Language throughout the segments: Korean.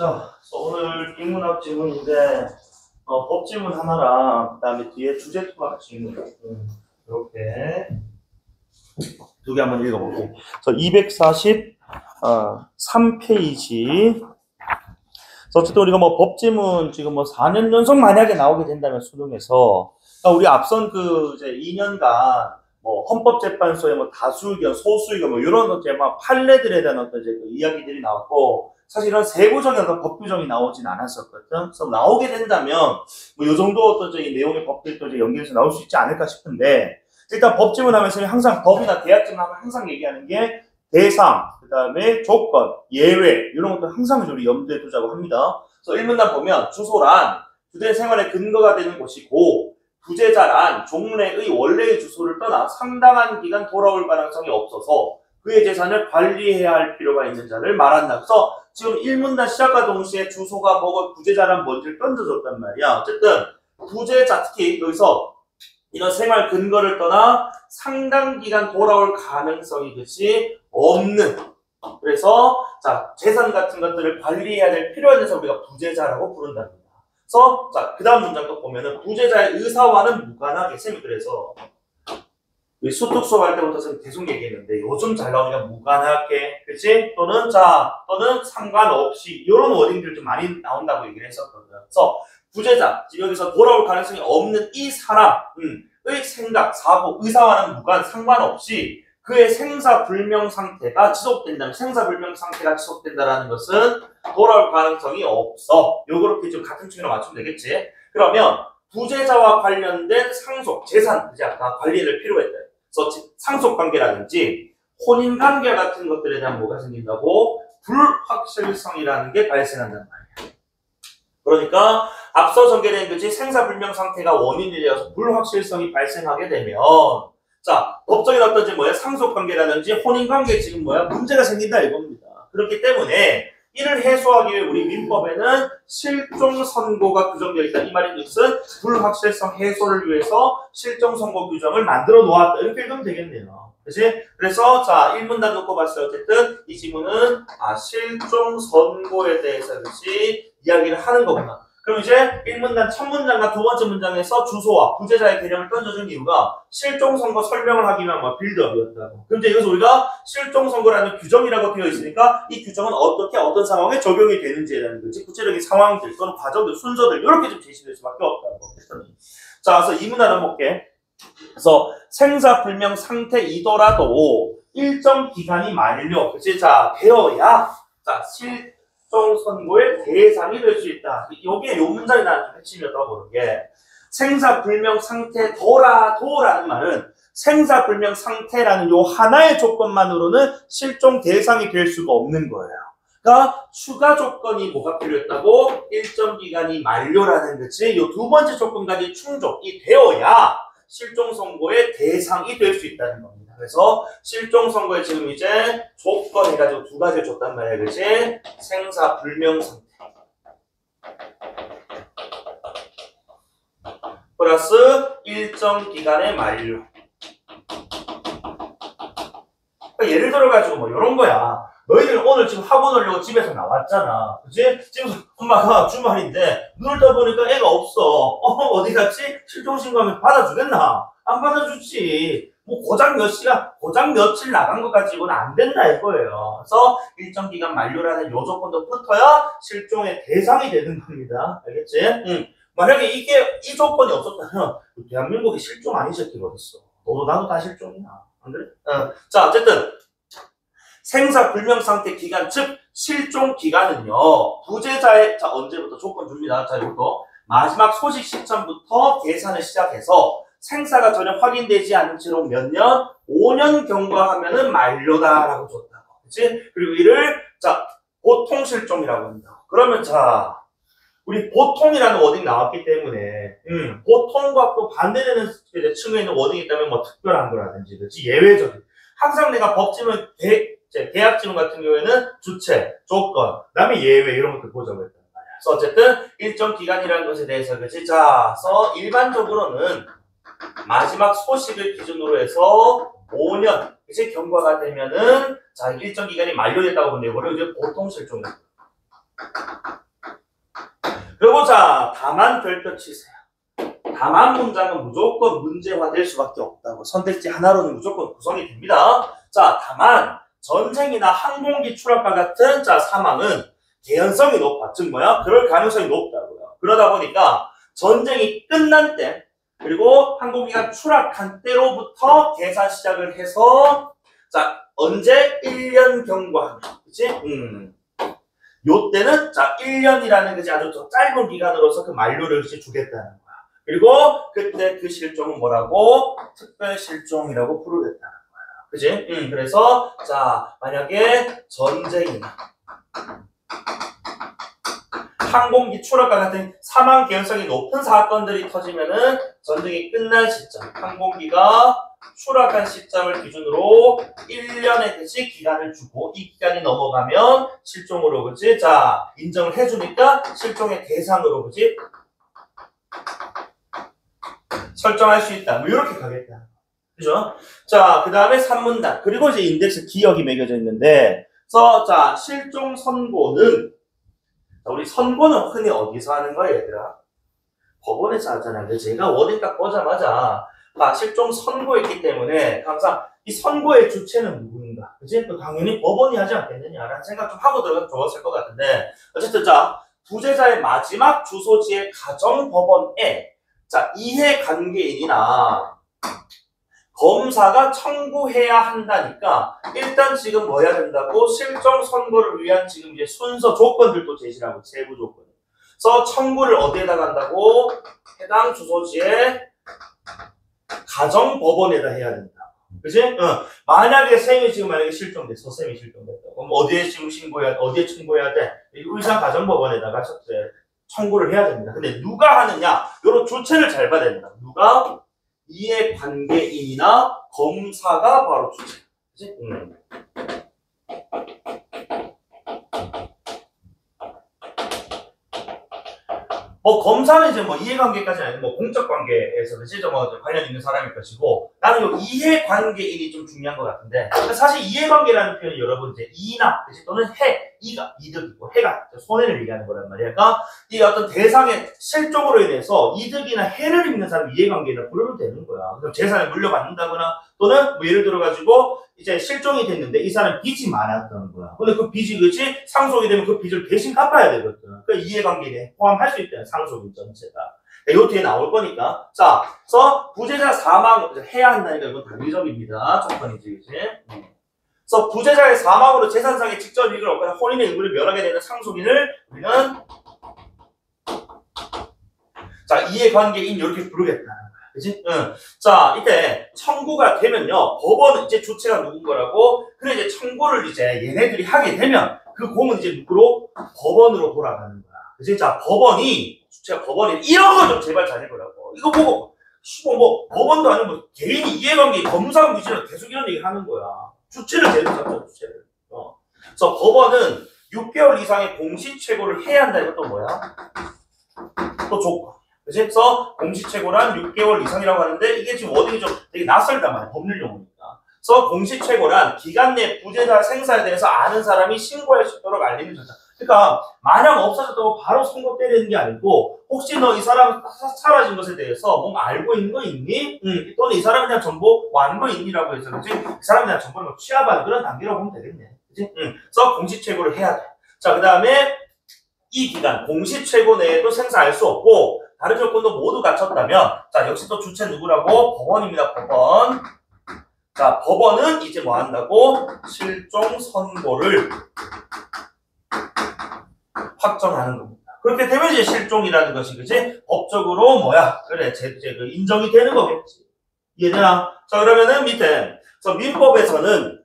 자, 오늘 인문학 지문인데 법지문 하나랑 그다음에 뒤에 주제투학 지문 이렇게 두 개 한번 읽어볼게요. 243페이지. 어쨌든 우리가 뭐 법지문 지금 뭐 4년 연속 만약에 나오게 된다면 수능에서 우리 앞선 그 이제 2년간 뭐 헌법재판소의 뭐 다수 의견, 소수 의견 뭐 이런 어째 막 판례들에 대한 어떤 이제 그 이야기들이 나왔고 사실 이런 세부적인 어떤 법 규정이 나오진 않았었거든. 그래서 나오게 된다면 뭐 요 정도 어떤 이 내용의 법들도 이제 연결해서 나올 수 있지 않을까 싶은데 일단 법지문 하면서 항상 법이나 대학지문 하면 항상 얘기하는 게 대상, 그 다음에 조건, 예외 이런 것들 항상 우리 염두에 두자고 합니다. 그래서 일문단 보면 주소란 주된 생활의 근거가 되는 곳이고 부재자란 종래의 원래의 주소를 떠나 상당한 기간 돌아올 가능성이 없어서 그의 재산을 관리해야 할 필요가 있는 자를 말한다. 그래서 지금 일문단 시작과 동시에 주소가 뭐고 부재자란 뭔지를 던져줬단 말이야. 어쨌든 부재자 특히 여기서 이런 생활 근거를 떠나 상당 기간 돌아올 가능성이 그치 없는. 그래서 자 재산 같은 것들을 관리해야 될 필요한 데서 우리가 부재자라고 부른답니다. 그래서 자 그다음 문장도 보면은 부재자의 의사와는 무관하게 쌤이 그래서 우리 수특 수업할 때부터 쌤 계속 얘기했는데 요즘 잘 나오니까 무관하게 그치 또는 또는 상관없이 이런 워딩들 좀 많이 나온다고 얘기를 했었거든. 그래서 부재자 지금 여기서 돌아올 가능성이 없는 이 사람의 생각, 사고, 의사와는 무관 상관없이 그의 생사불명 상태가 지속된다면 생사불명 상태가 지속된다라는 것은 돌아올 가능성이 없어. 요렇게 좀 같은 층으로 맞추면 되겠지. 그러면 부재자와 관련된 상속, 재산, 이제 아까 관리를 필요했다. 그래서 상속관계라든지 혼인관계 같은 것들에 대한 뭐가 생긴다고? 불확실성이라는 게 발생한단 말이야. 그러니까 앞서 전개된 거지 생사불명 상태가 원인이 되어서 불확실성이 발생하게 되면 자 법적인 어떤지 뭐야 상속관계라든지 혼인관계 지금 뭐야 문제가 생긴다 이겁니다. 그렇기 때문에 이를 해소하기 위해 우리 민법에는 실종선고가 규정되어 있다. 이 말인 것은 불확실성 해소를 위해서 실종선고 규정을 만들어 놓았다. 이렇게 읽으면 되겠네요. 그치? 그래서 자 1문단 놓고 봤어요. 어쨌든 이 지문은 실종선고에 대해서 그치 이야기를 하는 거구나. 그럼 이제 1문단 첫 문장과 두 번째 문장에서 주소와 부재자의 개념을 던져준 이유가 실종선고 설명을 하기 위한 뭐 빌드업이었다고. 그럼 이제 여기서 우리가 실종선고라는 규정이라고 되어 있으니까 이 규정은 어떻게 어떤 상황에 적용이 되는지에 대한 거지. 구체적인 상황들 또는 과정들, 순서들 이렇게 좀 제시될 수밖에 없다고. 자, 그래서 이 문단 한번 볼게. 그래서 생사불명 상태이더라도 일정 기간이 만료, 그치? 자, 되어야 자 실종선고의 대상이 될 수 있다. 여기에 요 문장이 나는 좀 핵심이었다고 보는 게 생사불명 상태더라도라는 말은 생사불명 상태라는 요 하나의 조건만으로는 실종 대상이 될 수가 없는 거예요. 그러니까 추가 조건이 뭐가 필요했다고? 일정 기간이 만료라는 거지. 요 두 번째 조건까지 충족이 되어야 실종선고의 대상이 될 수 있다는 겁니다. 그래서 실종선고에 지금 이제 조건 해가지고 두 가지를 줬단 말이야. 그치? 생사불명 상태 플러스 일정 기간의 만료. 그러니까 예를 들어가지고 뭐 이런 거야. 너희들 오늘 지금 학원 오려고 집에서 나왔잖아. 그치? 지금 엄마가 주말인데 눈을 떠보니까 애가 없어. 어디 갔지? 실종신고하면 받아주겠나? 안 받아주지. 뭐 고작 몇 시간, 고작 며칠 나간 것 가지고는 안 된다 이거예요. 그래서 일정 기간 만료라는 요 조건도 붙어야 실종의 대상이 되는 겁니다. 알겠지? 만약에 이 조건이 없었다면 대한민국이 실종 아닌 새끼가 어딨어. 너도 나도 다 실종이야. 안 그래? 자 어쨌든 생사불명 상태 기간 즉 실종 기간은요 부재자의 자 언제부터 조건 줍니다. 자 이것도 마지막 소식 시점부터 계산을 시작해서 생사가 전혀 확인되지 않은 채로 몇 년? 5년 경과하면은 만료다라고 줬다고. 그치? 그리고 이를 자 보통 실종이라고 합니다. 그러면 자 우리 보통이라는 워딩이 나왔기 때문에 보통과 또 반대되는 층에 있는 워딩이 있다면 뭐 특별한 거라든지 그치? 예외적인 항상 내가 법지문 계약지문 같은 경우에는 주체, 조건, 그 다음에 예외 이런 것들 보자고 했단 말이야. 그래서 어쨌든 일정 기간이라는 것에 대해서 그치? 자, 그래서 일반적으로는 마지막 소식을 기준으로 해서 5년 그치? 경과가 되면은 자 일정 기간이 만료됐다고 보는데 이거를 이제 보통 실종이다. 그리고 자, 다만 별표 치세요. 다만 문장은 무조건 문제화될 수밖에 없다고. 선택지 하나로는 무조건 구성이 됩니다. 자, 다만 전쟁이나 항공기 추락과 같은 자 사망은 개연성이 높아. 즉 뭐야? 그럴 가능성이 높다고요. 그러다 보니까 전쟁이 끝난 때 그리고 항공기가 추락한 때로부터 계산 시작을 해서 자 언제 1년 경과하면 그치? 요 때는 자 1년이라는 것이 아주 더 짧은 기간으로서 그 만료를 주겠다는 거야. 그리고 그때 그 실종은 뭐라고? 특별 실종이라고 부르겠다는 거야. 그지? 그래서 자 만약에 전쟁이나 항공기 추락과 같은 사망 개연성이 높은 사건들이 터지면은 전쟁이 끝난 시점, 항공기가 추락한 시점을 기준으로 1년의 그치 기간을 주고 이 기간이 넘어가면 실종으로 그치 자 인정을 해주니까 실종의 대상으로 그치 설정할 수 있다. 뭐 이렇게 가겠다. 그죠? 자, 그 다음에 3문단. 그리고 이제 인덱스 기억이 매겨져 있는데, 자, 실종 선고는, 우리 선고는 흔히 어디서 하는 거야, 얘들아? 법원에서 하잖아요. 그래서 제가 원인 딱 보자마자, 실종 선고했기 때문에, 항상 이 선고의 주체는 누구인가? 그치? 또 당연히 법원이 하지 않겠느냐라는 생각 좀 하고 들어가면 좋았을 것 같은데, 어쨌든 자, 부재자의 마지막 주소지의 가정법원에 자, 이해관계인이나 검사가 청구해야 한다니까 일단 지금 뭐 해야 된다고? 실종 선고를 위한 지금 이제 순서 조건들도 제시하고 세부 조건. 그래서 청구를 어디에다 한다고? 해당 주소지의 가정법원에다 해야 된다. 그지? 만약에 쌤이 지금 만약에 실종됐어. 쌤이 실종됐다고. 그럼 어디에 지금 어디에 청구해야 돼? 의사 가정법원에다가 청구를 해야 됩니다. 근데 누가 하느냐? 요런 주체를 잘 봐야 됩니다. 누가? 이해관계인이나 검사가 바로 주체. 그치? 검사는 이제 이해관계까지는 아니고 공적관계에서 그치? 관련 있는 사람일 것이고 나는 요 이해관계인이 좀 중요한 것 같은데 사실 이해관계라는 표현이 여러분 이제 이나 그치? 또는 이가 이득이고 해가 손해를 얘기하는 거란 말이야. 그러니까 이 어떤 대상의 실종으로 인해서 이득이나 해를 입는 사람 이해관계인을 부르면 되는 거야. 그래서 재산을 물려받는다거나 또는 예를 들어가지고 이제 실종이 됐는데 이 사람 빚이 많았던 거야. 근데 그 빚이 그치? 상속이 되면 그 빚을 대신 갚아야 되거든. 그 이해관계에 포함할 수 있다는 상속인 전체가. 요 뒤에 나올 거니까. 자, 그래서 부재자 사망을 해야 한다니까 이건 단위적입니다. 조건이지, 그치? 그래서 부재자의 사망으로 재산상의 직접 이익을 얻거나 혼인의 의무를 멸하게 되는 상속인을 우리는 자 이해관계인 이렇게 부르겠다는 거야. 그치? 자, 이때 청구가 되면요. 법원은 이제 주체가 누군 거라고? 그래 이제 청구를 이제 얘네들이 하게 되면 그 공은 이제 누구로? 법원으로 돌아가는 거야. 그치? 자, 주체가 법원이 이런 거 좀 제발 잘 해보라고. 이거 보고 법원도 아니고 개인이 이해관계 검사하고 위치는 계속 이런 얘기 하는 거야. 주체를 제대로 잡자, 주체를. 그래서 법원은 6개월 이상의 공시최고를 해야 한다. 이것도 뭐야? 또 조건. 그래서 공시최고란 6개월 이상이라고 하는데 이게 지금 워딩이 좀 되게 낯설단 말이야. 법률 용어니까. 그래서 공시최고란 기간 내 부재자 생사에 대해서 아는 사람이 신고할 수 있도록 알리는 절차. 그러니까 만약 없어졌다고 바로 선고 때리는 게 아니고 혹시 너 이 사람 사라진 것에 대해서 뭔가 알고 있는 거 있니? 또는 이 사람에 대한 정보 완거 있니라고 해서 그치? 이 사람에 대한 정보를 취합하는 그런 단계라고 보면 되겠네. 그치? 그래서 공시최고를 해야 돼. 자, 그 다음에 이 기간 공시최고 내에도 생사할 수 없고 다른 조건도 모두 갖췄다면 자 역시 또 주체 누구라고? 법원입니다. 법원. 자, 법원은 이제 뭐 한다고? 실종 선고를 확정하는 겁니다. 그렇게 되면 이제 실종이라는 것이 그치? 법적으로 뭐야? 그래, 그 인정이 되는 거겠지. 이해되나? 자, 그러면은 밑에 그래서 민법에서는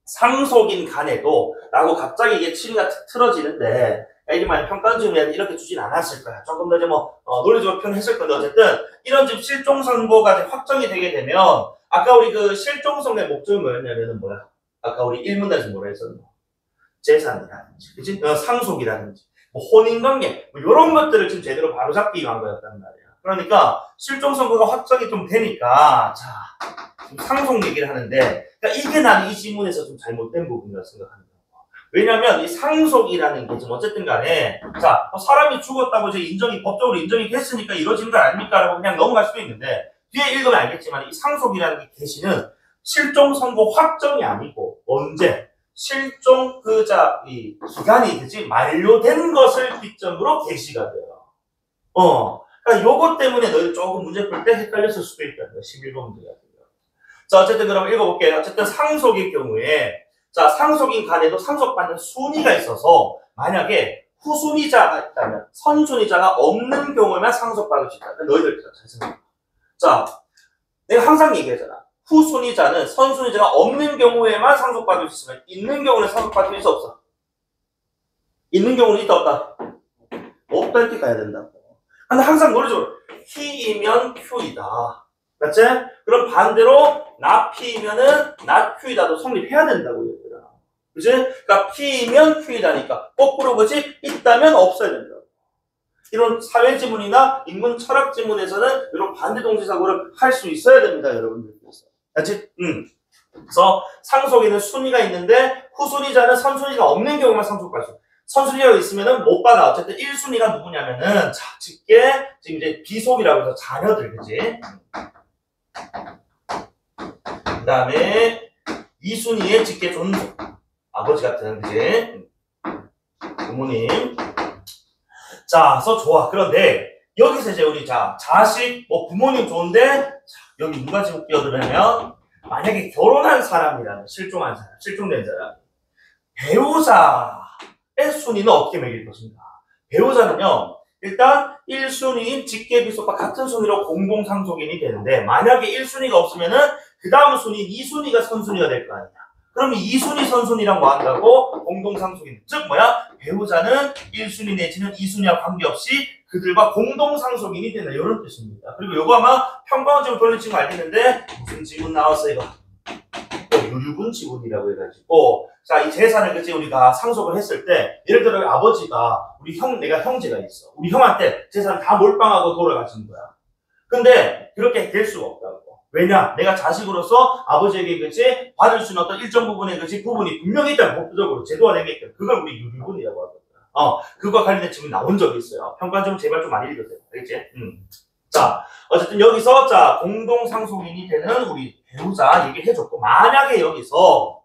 상속인 간에도 라고 갑자기 이게 치리가 틀어지는데 이게 만약 평가는 지금 이렇게 주진 않았을 거야. 조금 더 이제 논리적으로 표현했을 건데 어쨌든 이런 지금 실종 선고가 확정이 되게 되면 아까 우리 그 실종 선고의 목적이 뭐였냐면은 뭐야? 아까 우리 1문단에서 뭐라 했었나? 재산이라든지, 그치? 상속이라든지, 혼인관계, 이런 것들을 지금 제대로 바로잡기 위한 거였단 말이야. 그러니까, 실종 선고가 확정이 좀 되니까, 자, 지금 상속 얘기를 하는데, 그러니까 이게 나는 이 질문에서 좀 잘못된 부분이라고 생각하는 거야. 왜냐면 이 상속이라는 게 지금 어쨌든 간에 자 사람이 죽었다고 이제 법적으로 인정이 됐으니까 이루어지는 거 아닙니까? 라고 그냥 넘어갈 수도 있는데 뒤에 읽으면 알겠지만 이 상속이라는 게 계시는 실종 선고 확정이 아니고 언제 실종 이 기간이 그지 만료된 것을 기점으로 개시가 돼요. 그러니까 요것 때문에 너희 조금 문제 풀 때 헷갈렸을 수도 있다는 거야. 11번 문제 같은 거. 자 어쨌든 그럼 읽어볼게요. 어쨌든 상속의 경우에 자 상속인 간에도 상속받는 순위가 있어서 만약에 후순위자가 있다면 선순위자가 없는 경우에만 상속받을 수 있다. 너희들 잘 생각해. 자 내가 항상 얘기하잖아. 후순위자는 선순위자가 없는 경우에만 상속받을 수 있으면 있는 경우는 상속받을 수 없어. 있는 경우는 있다 없다? 없다 이렇게 가야 된다고. 근데 항상 노래적으로 P이면 Q이다. 맞지? 그럼 반대로 나 P이면은 나 Q이다도 성립해야 된다고 얘들아. 그치? 그러니까 P이면 Q이다니까 거꾸로 뭐지? 있다면 없어야 된다. 이런 사회지문이나 인문 철학지문에서는 이런 반대동사구를 할 수 있어야 됩니다, 여러분들께서. 알지? 그래서 상속에는 순위가 있는데 후순위자는 선순위가 없는 경우만 상속받을 수 있어요. 선순위가 있으면은 못 받아. 어쨌든 1순위가 누구냐면은 직계 지금 이제 비속이라고 해서 자녀들, 그지? 그 다음에 2순위의 직계 존속. 아버지 같은, 그지? 부모님. 자, 그래서 좋아. 그런데 여기서 이제 우리 자식, 부모님 좋은데 여기 누가 지금 끼어들냐면 만약에 결혼한 사람이라면 실종한 사람, 실종된 사람, 배우자의 순위는 어떻게 매길 것인가? 배우자는요, 일단 1순위인 직계비속과 같은 순위로 공동상속인이 되는데 만약에 1순위가 없으면은 그 다음 순위 2순위가 선순위가 될 거 아니야. 그러면 2순위 선순위랑 뭐 한다고? 공동상속인. 즉 뭐야? 배우자는 1순위 내지는 2순위와 관계없이 그들과 공동상속인이 된다. 이런 뜻입니다. 그리고 요거 아마 평가원지문 돌린 친구 알겠는데 무슨 지문 나왔어 이거? 유류분 지분이라고 해가지고 자, 이 재산을 그치 우리가 상속을 했을 때 예를 들어 아버지가 내가 형제가 있어. 우리 형한테 재산 다 몰빵하고 돌아가신 거야. 근데 그렇게 될 수가 없다고. 왜냐? 내가 자식으로서 아버지에게 그치 받을 수 있는 어떤 일정 부분의 그치 부분이 분명히 있다면 법적으로 제도화된 게 있다. 그걸 우리 유류분이라고 하거든. 그거와 관련된 질문이 나온 적이 있어요. 평가점 제발 좀 많이 읽으세요. 알겠지? 자, 어쨌든 여기서 자 공동상속인이 되는 우리 배우자 얘기를 해줬고 만약에 여기서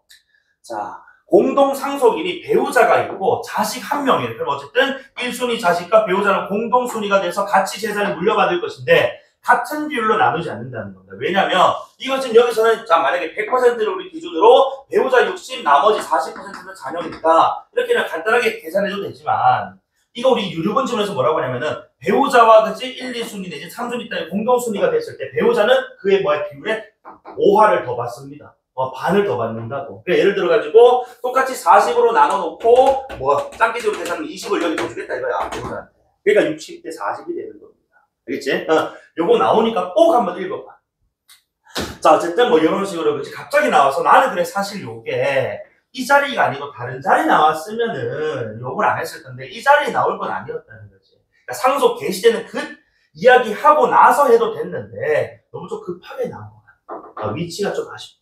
자 공동상속인이 배우자가 있고 자식 한 명이에요. 그럼 어쨌든 1순위 자식과 배우자는 공동순위가 돼서 같이 재산을 물려받을 것인데 같은 비율로 나누지 않는다는 겁니다. 왜냐면 이거 지금 여기서는 자 만약에 100%를 우리 기준으로 배우자 60 나머지 40%는 자녀니까 이렇게 그냥 간단하게 계산해도 되지만 이거 우리 유류분 지문에서 뭐라고 하냐면은 배우자와 그치 1, 2순위 내지 3순위 따위 공동순위가 됐을 때 배우자는 그의 비율에 5화를 더 받습니다. 반을 더 받는다고. 그러니까 예를 들어가지고 똑같이 40으로 나눠놓고 짱깨식으로 계산하면 20을 여기 더 주겠다 이거야 배우자한테. 그러니까 60대 40이 되는 겁니다. 알겠지? 요거 나오니까 꼭 한번 읽어봐. 자 어쨌든 이런 식으로 그치 갑자기 나와서 나는 그래 사실 요게 이 자리가 아니고 다른 자리 나왔으면은 욕을 안 했을 텐데 이 자리에 나올 건 아니었다는 거지. 그러니까 상속 개시되는 그 이야기 하고 나서 해도 됐는데 너무 좀 급하게 나온 거야. 위치가 좀 아쉽다.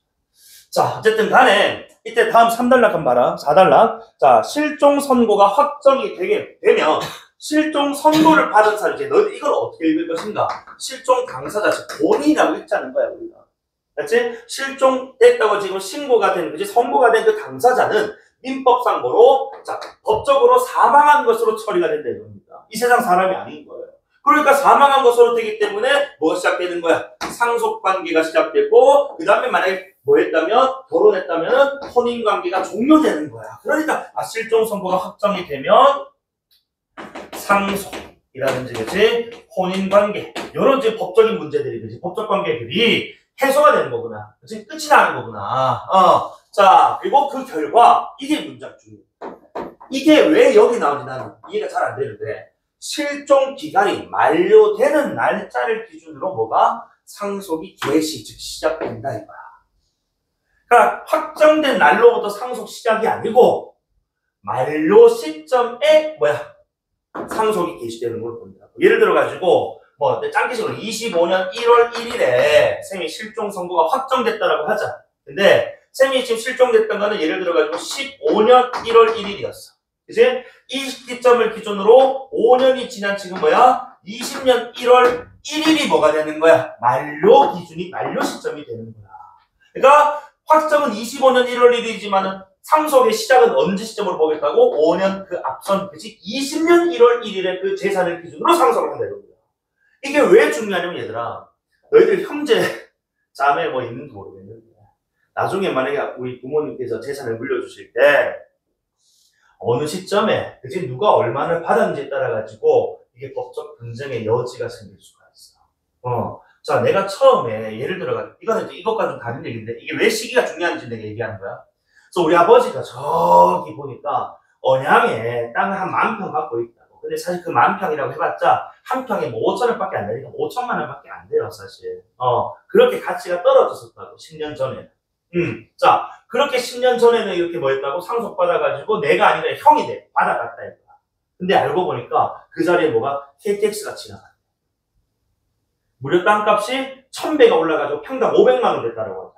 자 어쨌든 간에 이때 다음 3단락 한번 봐라. 4단락. 자 실종 선고가 확정이 되면 실종 선고를 받은 사람 이제 너희들 이걸 어떻게 읽을 것인가? 실종 당사자 즉 본인이라고 읽자는 거야 우리가. 그렇지? 실종됐다고 지금 신고가 된, 그지? 선고가 된 그 당사자는 민법상으로, 자, 법적으로 사망한 것으로 처리가 된다는 겁니다. 이 세상 사람이 아닌 거예요. 그러니까 사망한 것으로 되기 때문에 뭐가 시작되는 거야? 상속관계가 시작되고, 그 다음에 만약에 결혼했다면, 혼인관계가 종료되는 거야. 그러니까, 실종 선고가 확정이 되면, 상속이라든지, 그지? 혼인관계, 이런 이제 법적인 문제들이, 그지? 법적 관계들이 해소가 되는 거구나. 그치? 끝이 나는 거구나. 자, 그리고 그 결과, 이게 문장중이에요. 이게 왜 여기 나오는지 나는 이해가 잘 안 되는데, 실종 기간이 만료되는 날짜를 기준으로 뭐가? 상속이 개시, 즉 시작된다 이거야. 그러니까 확정된 날로부터 상속 시작이 아니고, 만료 시점에 상속이 개시되는 걸 본다고. 예를 들어가지고, 짱기식으로 25년 1월 1일에 쌤이 실종 선고가 확정됐다라고 하자. 근데 쌤이 지금 실종됐던 거는 예를 들어가지고 15년 1월 1일이었어. 그치? 이 시점을 기준으로 5년이 지난 지금 뭐야? 20년 1월 1일이 뭐가 되는 거야? 만료 기준이, 만료 시점이 되는 거야. 그러니까 확정은 25년 1월 1일이지만은 상속의 시작은 언제 시점으로 보겠다고? 5년 그 앞선, 그치? 20년 1월 1일에 그 재산을 기준으로 상속을 한다 이겁니다. 이게 왜 중요하냐면 얘들아, 너희들 형제, 자매 뭐 있는지 모르겠는데 나중에 만약에 우리 부모님께서 재산을 물려주실 때 어느 시점에, 그치? 누가 얼마나 받았는지에 따라 가지고 이게 법적 분쟁의 여지가 생길 수가 있어. 자, 내가 처음에 예를 들어가지고 이거는 이제 이것과 좀 다른 얘기인데 이게 왜 시기가 중요한지 내가 얘기하는 거야. 그래서 우리 아버지가 저기 보니까 언양에 땅을 한 10,000평 갖고 있다고. 근데 사실 그 10,000평이라고 해봤자 한 평에 뭐 5,000원밖에 안 되니까 5천만 원밖에 안 돼요, 사실. 그렇게 가치가 떨어졌었다고 10년 전에. 자, 그렇게 10년 전에는 이렇게 뭐 했다고? 상속받아가지고 내가 아니라 형이 돼. 받아갔다 했다. 근데 알고 보니까 그 자리에 뭐가? KTX가 지나가. 무려 땅값이 1,000배가 올라가지고 평당 500만 원 됐다라고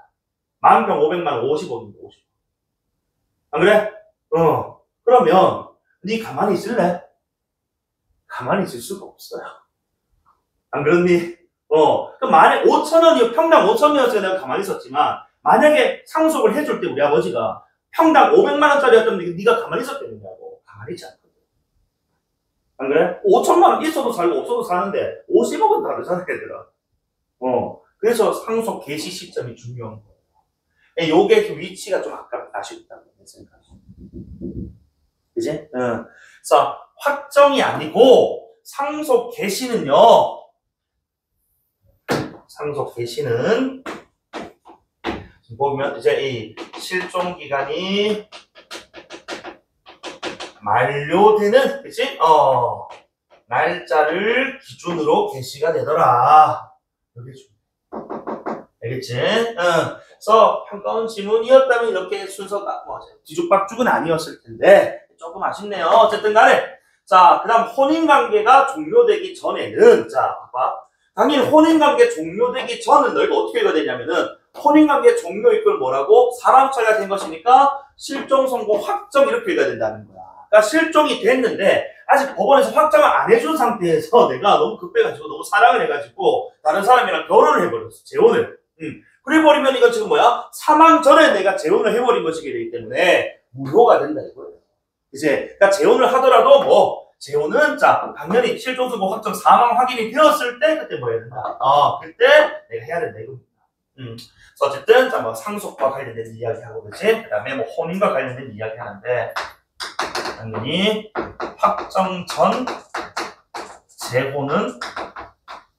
하자. 10,000평 500만 원, 50억인데 50억. 안 그래? 그러면 네 가만히 있을래? 가만히 있을 수가 없어요. 안 그렇니? 그럼 만약 5,000원이 평당 5,000원이었으면 내가 가만히 있었지만 만약에 상속을 해줄 때 우리 아버지가 평당 500만 원짜리였다면 네가 가만히 있었겠느냐고. 가만히 있지 않거든. 안 그래? 5천만 원 있어도 살고 없어도 사는데 50억은 다르잖아, 얘들아. 그래서 상속 개시 시점이 중요한 거예요. 요게 그 위치가 좀 아쉽다고 생각해. 그지? 그래서 확정이 아니고 상속 개시는요. 상속 개시는 지금 보면 이제 이 실종 기간이 만료되는, 그치? 날짜를 기준으로 개시가 되더라. 여기 알겠지? 그래서 평가원 지문이었다면 이렇게 순서가 뭐 뒤죽박죽은 아니었을 텐데 조금 아쉽네요. 어쨌든 간에 자, 그 다음 혼인관계가 종료되기 전에는 자, 봐봐. 당연히 혼인관계 종료되기 전은 너희가 어떻게 읽어야 되냐면은 혼인관계 종료 이걸 뭐라고? 사망처리가 된 것이니까 실종 선고 확정 이렇게 읽어야 된다는 거야. 그러니까 실종이 됐는데 아직 법원에서 확정을 안 해준 상태에서 내가 너무 급해가지고 너무 사랑을 해가지고 다른 사람이랑 결혼을 해버렸어. 재혼을. 그래버리면 이건 지금 뭐야? 사망 전에 내가 재혼을 해버린 것이기 되기 때문에 무효가 된다 이거예요. 이제 그러니까 재혼을 하더라도 뭐 재혼은 자 당연히 실종선고 확정 사망 확인이 되었을 때 그때 뭐 해야 된다. 그때 내가 해야 된다 이겁니다. 그래서 어쨌든 자 뭐 상속과 관련된 이야기하고 그렇지. 그다음에 뭐 혼인과 관련된 이야기하는데 당연히 확정 전 재혼은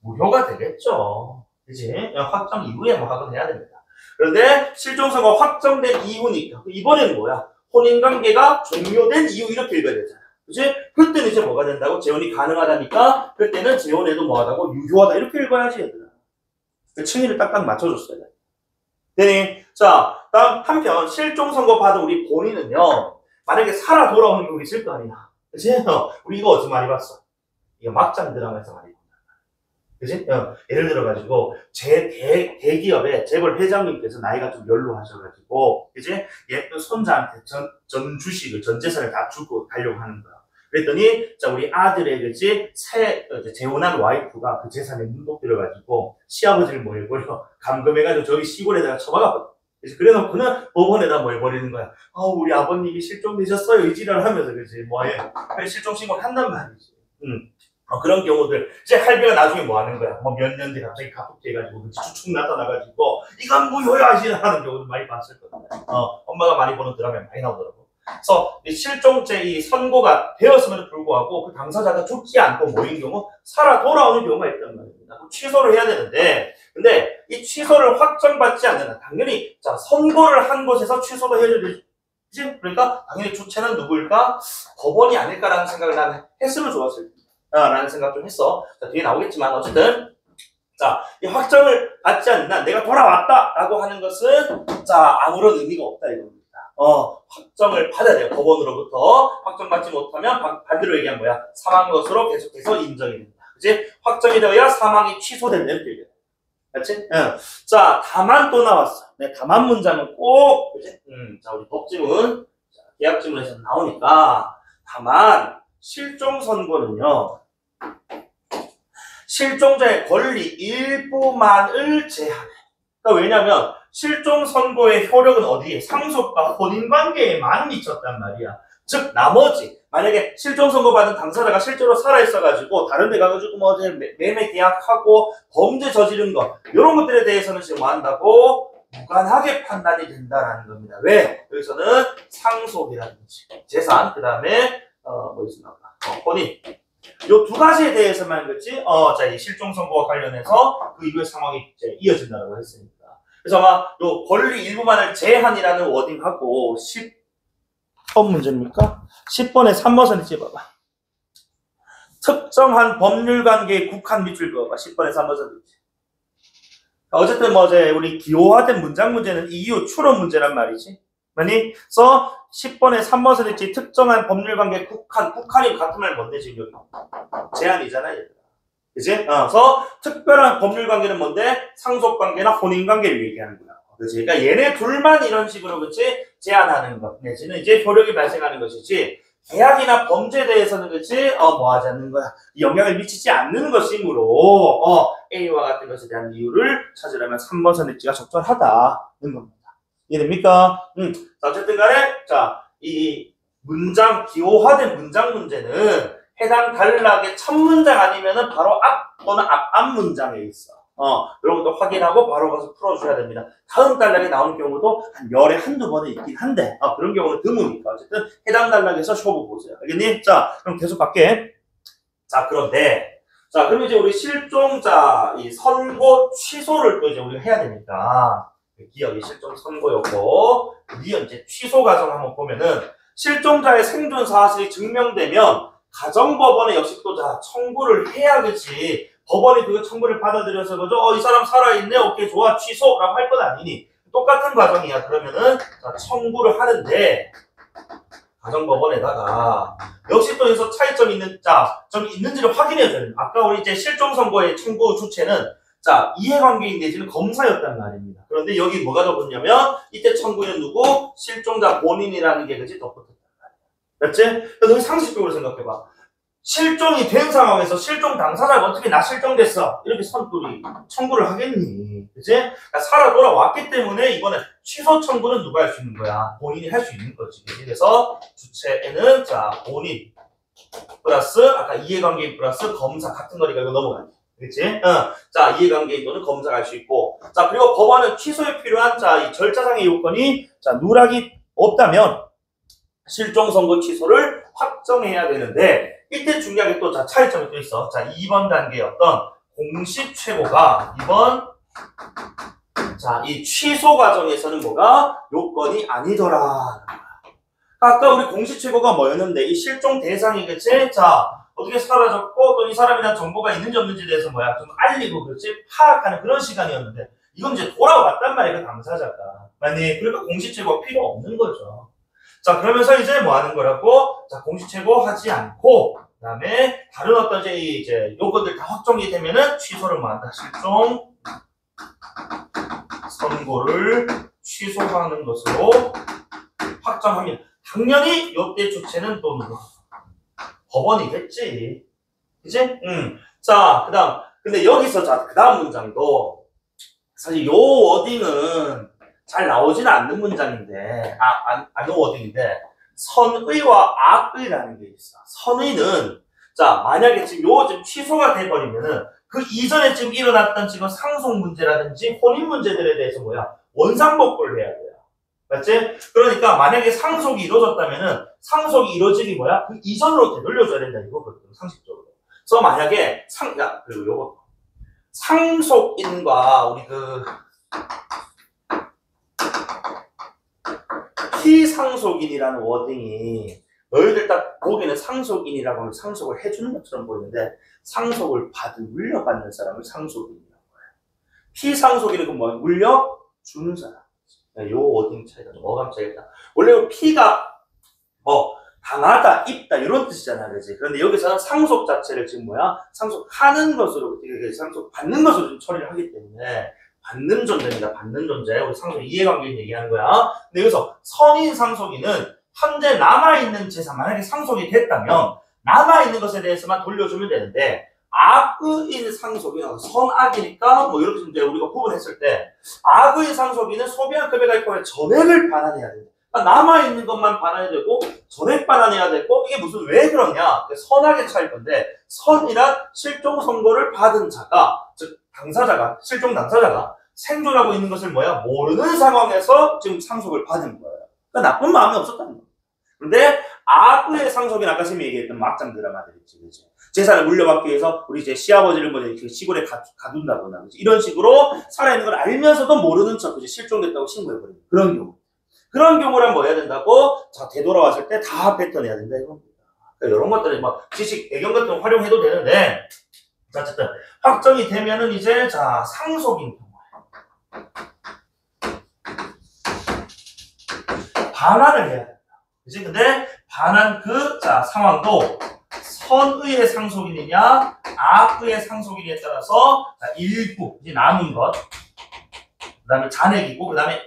무효가 되겠죠. 그치? 확정 이후에 뭐 하건 해야 됩니다. 그런데 실종선고 확정된 이후니까 이번에는 뭐야? 혼인관계가 종료된 이후 이렇게 읽어야 되잖아. 그치? 그때는 이제 뭐가 된다고? 재혼이 가능하다니까 그때는 재혼에도 뭐하다고? 유효하다 이렇게 읽어야지 얘들아. 그 층위를 딱딱 맞춰줬어야 돼. 네. 자, 다음 한편 실종선고 받은 우리 본인은요. 만약에 살아 돌아오는 경우가 있을 거 아니야. 그치? 우리 이거 어디서 많이 봤어? 이거 막장 드라마에서 많이 본다. 그치? 예를 들어가지고, 대기업의 재벌 회장님께서 나이가 좀 연로하셔가지고, 그치? 예쁜 손자한테 전 주식을, 전 재산을 다 주고 가려고 하는 거야. 그랬더니, 자, 우리 아들의, 그치? 재혼한 와이프가 그 재산에 문독 들어가지고, 시아버지를 뭐 해버려. 감금해가지고 저기 시골에다가 처박아버려. 그래놓고는 법원에다 뭐 해버리는 거야. 우리 아버님이 실종되셨어요. 이 지랄을 하면서, 그치? 뭐해. 실종 신고를 한단 말이지. 그런 경우들. 이제 할배가 나중에 뭐 하는 거야. 뭐 몇 년 뒤에 갑자기 갑툭튀해가지고, 추측 나타나가지고, 이건 무효야! 하는 경우도 많이 봤을 거야. 엄마가 많이 보는 드라마에 많이 나오더라고. 그래서 실종죄 이 선고가 되었음에도 불구하고 그 당사자가 죽지 않고 모인 경우, 살아 돌아오는 경우가 있단 말입니다. 취소를 해야 되는데, 근데 이 취소를 확정받지 않는 한 당연히 자 선고를 한 곳에서 취소도 해줘야 되지. 그러니까 당연히 주체는 누구일까? 법원이 아닐까라는 생각을 나는 했으면 좋았을 텐데 라는 생각 좀 했어. 자, 뒤에 나오겠지만 어쨌든 자, 이 확정을 받지 않는 한 내가 돌아왔다라고 하는 것은 자 아무런 의미가 없다 이겁니다. 확정을 받아야 돼요. 법원으로부터 확정받지 못하면 반대로 얘기한 뭐야? 사망 것으로 계속해서 인정이 된다. 그치? 확정이 되어야 사망이 취소된다 이렇게 얘기해. 그렇지? 응. 자, 다만 또 나왔어. 네, 다만 문장은 꼭, 그치? 자, 우리 법지문, 자, 계약지문에서 나오니까, 다만, 실종 선고는요, 실종자의 권리 일부만을 제한해. 그러니까 왜냐면, 실종 선고의 효력은 어디에? 상속과 혼인관계에만 미쳤단 말이야. 즉, 나머지, 만약에 실종 선고받은 당사자가 실제로 살아있어가지고, 다른 데 가가지고 뭐, 매매 계약하고, 범죄 저지른 것, 이런 것들에 대해서는 지금 뭐 한다고? 무관하게 판단이 된다라는 겁니다. 왜? 여기서는 상속이라든지, 재산, 그 다음에, 뭐 있습니까? 혼인. 요 두 가지에 대해서만 그렇지, 자, 이 실종 선고와 관련해서 그 이후의 상황이 이제 이어진다고 했으니까. 그래서 아마 요 권리 일부만을 제한이라는 워딩하고 10번 문제입니까? 10번에 3번 선에 집어봐. 특정한 법률 관계에 국한 밑줄 그어봐. 10번에 3번 선에. 어쨌든 뭐 이제 우리 기호화된 문장 문제는 이유 추론 문제란 말이지. 아니, 그래서 10번에 3번 선에 특정한 법률 관계에 국한이 같은 말 뭔데 지금 여기? 제한이잖아, 얘들아. 그치? 그래서 특별한 법률 관계는 뭔데? 상속 관계나 혼인 관계를 얘기하는 거야. 그치? 그러니까 얘네 둘만 이런 식으로 그치? 제한하는 것. 내지는 이제 효력이 발생하는 것이지. 계약이나 범죄에 대해서는 그치? 뭐 하지 않는 거야. 영향을 미치지 않는 것이므로, A와 같은 것에 대한 이유를 찾으려면 3번 선택지가 적절하다는 겁니다. 이해됩니까? 자, 어쨌든 간에, 자, 이 문장, 기호화된 문장 문제는 해당 단락의 첫 문장 아니면은 바로 앞 또는 앞 문장에 있어. 이런 것도 확인하고 바로 가서 풀어줘야 됩니다. 다음 단락에 나오는 경우도 한 열에 한두 번에 있긴 한데, 그런 경우는 드무니까. 어쨌든 해당 단락에서 쇼부 보세요. 알겠니? 자, 그럼 계속 갈게. 자, 그런데, 자, 그럼 이제 우리 실종자, 이 선고 취소를 또 이제 우리가 해야 되니까. 기억이 실종 선고였고, 드디어 이제 취소 과정 한번 보면은, 실종자의 생존 사실이 증명되면, 가정법원에 역시 또 자, 청구를 해야겠지. 법원이 그 청구를 받아들여서 그죠? 이 사람 살아있네? 오케이, 좋아, 취소라고 할 건 아니니. 똑같은 과정이야. 그러면은, 자, 청구를 하는데, 가정법원에다가, 역시 또 여기서 차이점이 있는지를 확인해줘야 돼요. 아까 우리 이제 실종선고의 청구 주체는, 자, 이해관계인 내지는 검사였단 말입니다. 그런데 여기 뭐가 적었냐면, 이때 청구인은 누구? 실종자 본인이라는 게 그치? 덧붙었단 말이야. 맞지? 그래서 상식적으로 생각해봐. 실종이 된 상황에서 실종 당사자가 어떻게 나 실종됐어? 이렇게 청구를 하겠니? 그치? 그러니까 살아 돌아왔기 때문에 이번에 취소 청구는 누가 할 수 있는 거야? 본인이 할 수 있는 거지. 그래서 주체에는 자, 본인 플러스 아까 이해관계인 플러스 검사 같은 거니까 이거 넘어가지. 그치? 자, 이해관계인 또는 검사가 할 수 있고. 자, 그리고 법원은 취소에 필요한 자, 이 절차상의 요건이 자, 누락이 없다면 실종 선고 취소를 확정해야 되는데 이때 중요하게 또 자, 차이점이 또 있어. 자, 2번 단계의 어떤 공식 최고가 이번 자, 이 취소 과정에서는 뭐가 요건이 아니더라. 아까 우리 공식 최고가 뭐였는데 이 실종 대상이겠지? 자, 어떻게 사라졌고 또 이 사람에 대한 정보가 있는지 없는지에 대해서 뭐야 좀 알리고 그렇지 파악하는 그런 시간이었는데 이건 이제 돌아왔단 말이야 그 당사자가. 아니 그러니까 공식 최고가 필요 없는 거죠. 자, 그러면서 이제 뭐 하는 거라고? 자, 공식 최고 하지 않고, 그 다음에 다른 어떤 이제 요건들 다 확정이 되면은 취소를 뭐 한다? 실종 선고를 취소하는 것으로 확정합니다. 당연히 요때 주체는 또 누구? 법원이겠지. 그치? 자, 그 다음. 근데 여기서 자, 그 다음 문장도 사실 요 워딩은 잘 나오지는 않는 문장인데, 않는 워딩인데, 선의와 악의라는 게 있어. 선의는, 자, 만약에 지금 지금 취소가 돼버리면은, 그 이전에 지금 일어났던 지금 상속 문제라든지 혼인 문제들에 대해서 뭐야? 원상복구를 해야 돼요. 맞지? 그러니까 만약에 상속이 이루어졌다면은, 상속이 이루어지기 뭐야? 그 이전으로 되돌려줘야 된다, 이거거든, 상식적으로. 그래서 만약에, 그리고 요거. 상속인과 우리 피상속인이라는 워딩이 너희들 딱 보기에는 상속인이라고 하면 상속을 해주는 것처럼 보이는데 상속을 물려받는 사람을 상속인이라고 해요. 피상속인은 그 뭐야? 물려주는 사람. 요 워딩 차이가 좀 어감 차이가 있다. 원래 피가 당하다, 입다 이런 뜻이잖아, 그렇지? 그런데 여기서는 상속 자체를 지금 뭐야? 상속하는 것으로, 상속받는 것으로 좀 처리를 하기 때문에 받는 존재입니다. 받는 존재. 우리 상속 이해관계를 얘기하는 거야. 근데 여기서 선인 상속인은 현재 남아있는 재산, 만약에 상속이 됐다면 남아있는 것에 대해서만 돌려주면 되는데 악의인 상속인, 선악이니까 뭐 이렇게 이제 우리가 구분했을 때 악의인 상속인은 소비한 금액에 포함해 전액을 반환해야 된다. 그러니까 남아있는 것만 반환해야 되고 전액 반환해야 되고 이게 무슨 왜 그러냐? 선악의 차이일 건데 선이란 실종 선고를 받은 자가 즉 당사자가 실종 당사자가 생존하고 있는 것을 뭐야? 모르는 상황에서 지금 상속을 받은 거예요. 그러니까 나쁜 마음이 없었다는 거예요. 그런데 악의 상속인 아까 선생님이 얘기했던 막장 드라마들 있지, 그렇지? 재산을 물려받기 위해서 우리 이제 시아버지를 뭐 이렇게 시골에 가둔다거나 그렇지? 이런 식으로 살아있는 걸 알면서도 모르는 척 그렇지? 실종됐다고 신고해버리는 그런 경우. 그런 경우란 뭐 해야 된다고? 자, 되돌아왔을 때 다 뱉어내야 된다 이겁니다. 그러니까 이런 것들은 막 지식 배경 같은 거 활용해도 되는데 자, 어쨌든 확정이 되면은 이제 자 상속인 경우에 반환을 해야 된다. 그치? 근데 반환 자 상황도 선의의 상속인이냐 악의의 상속인에 따라서 자, 일부 이제 남은 것 그 다음에 잔액이고 그 다음에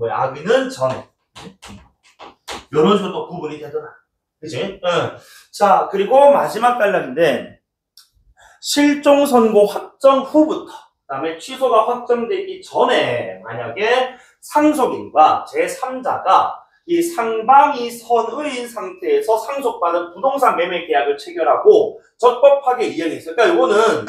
악의는 전액 이런 식으로 또 구분이 되더라. 그치? 응. 자, 그리고 마지막 단락인데 실종 선고 확정 후부터 그 다음에 취소가 확정되기 전에 만약에 상속인과 제3자가 이 상방이 선의인 상태에서 상속받은 부동산 매매 계약을 체결하고 적법하게 이행했어요. 그러니까 이거는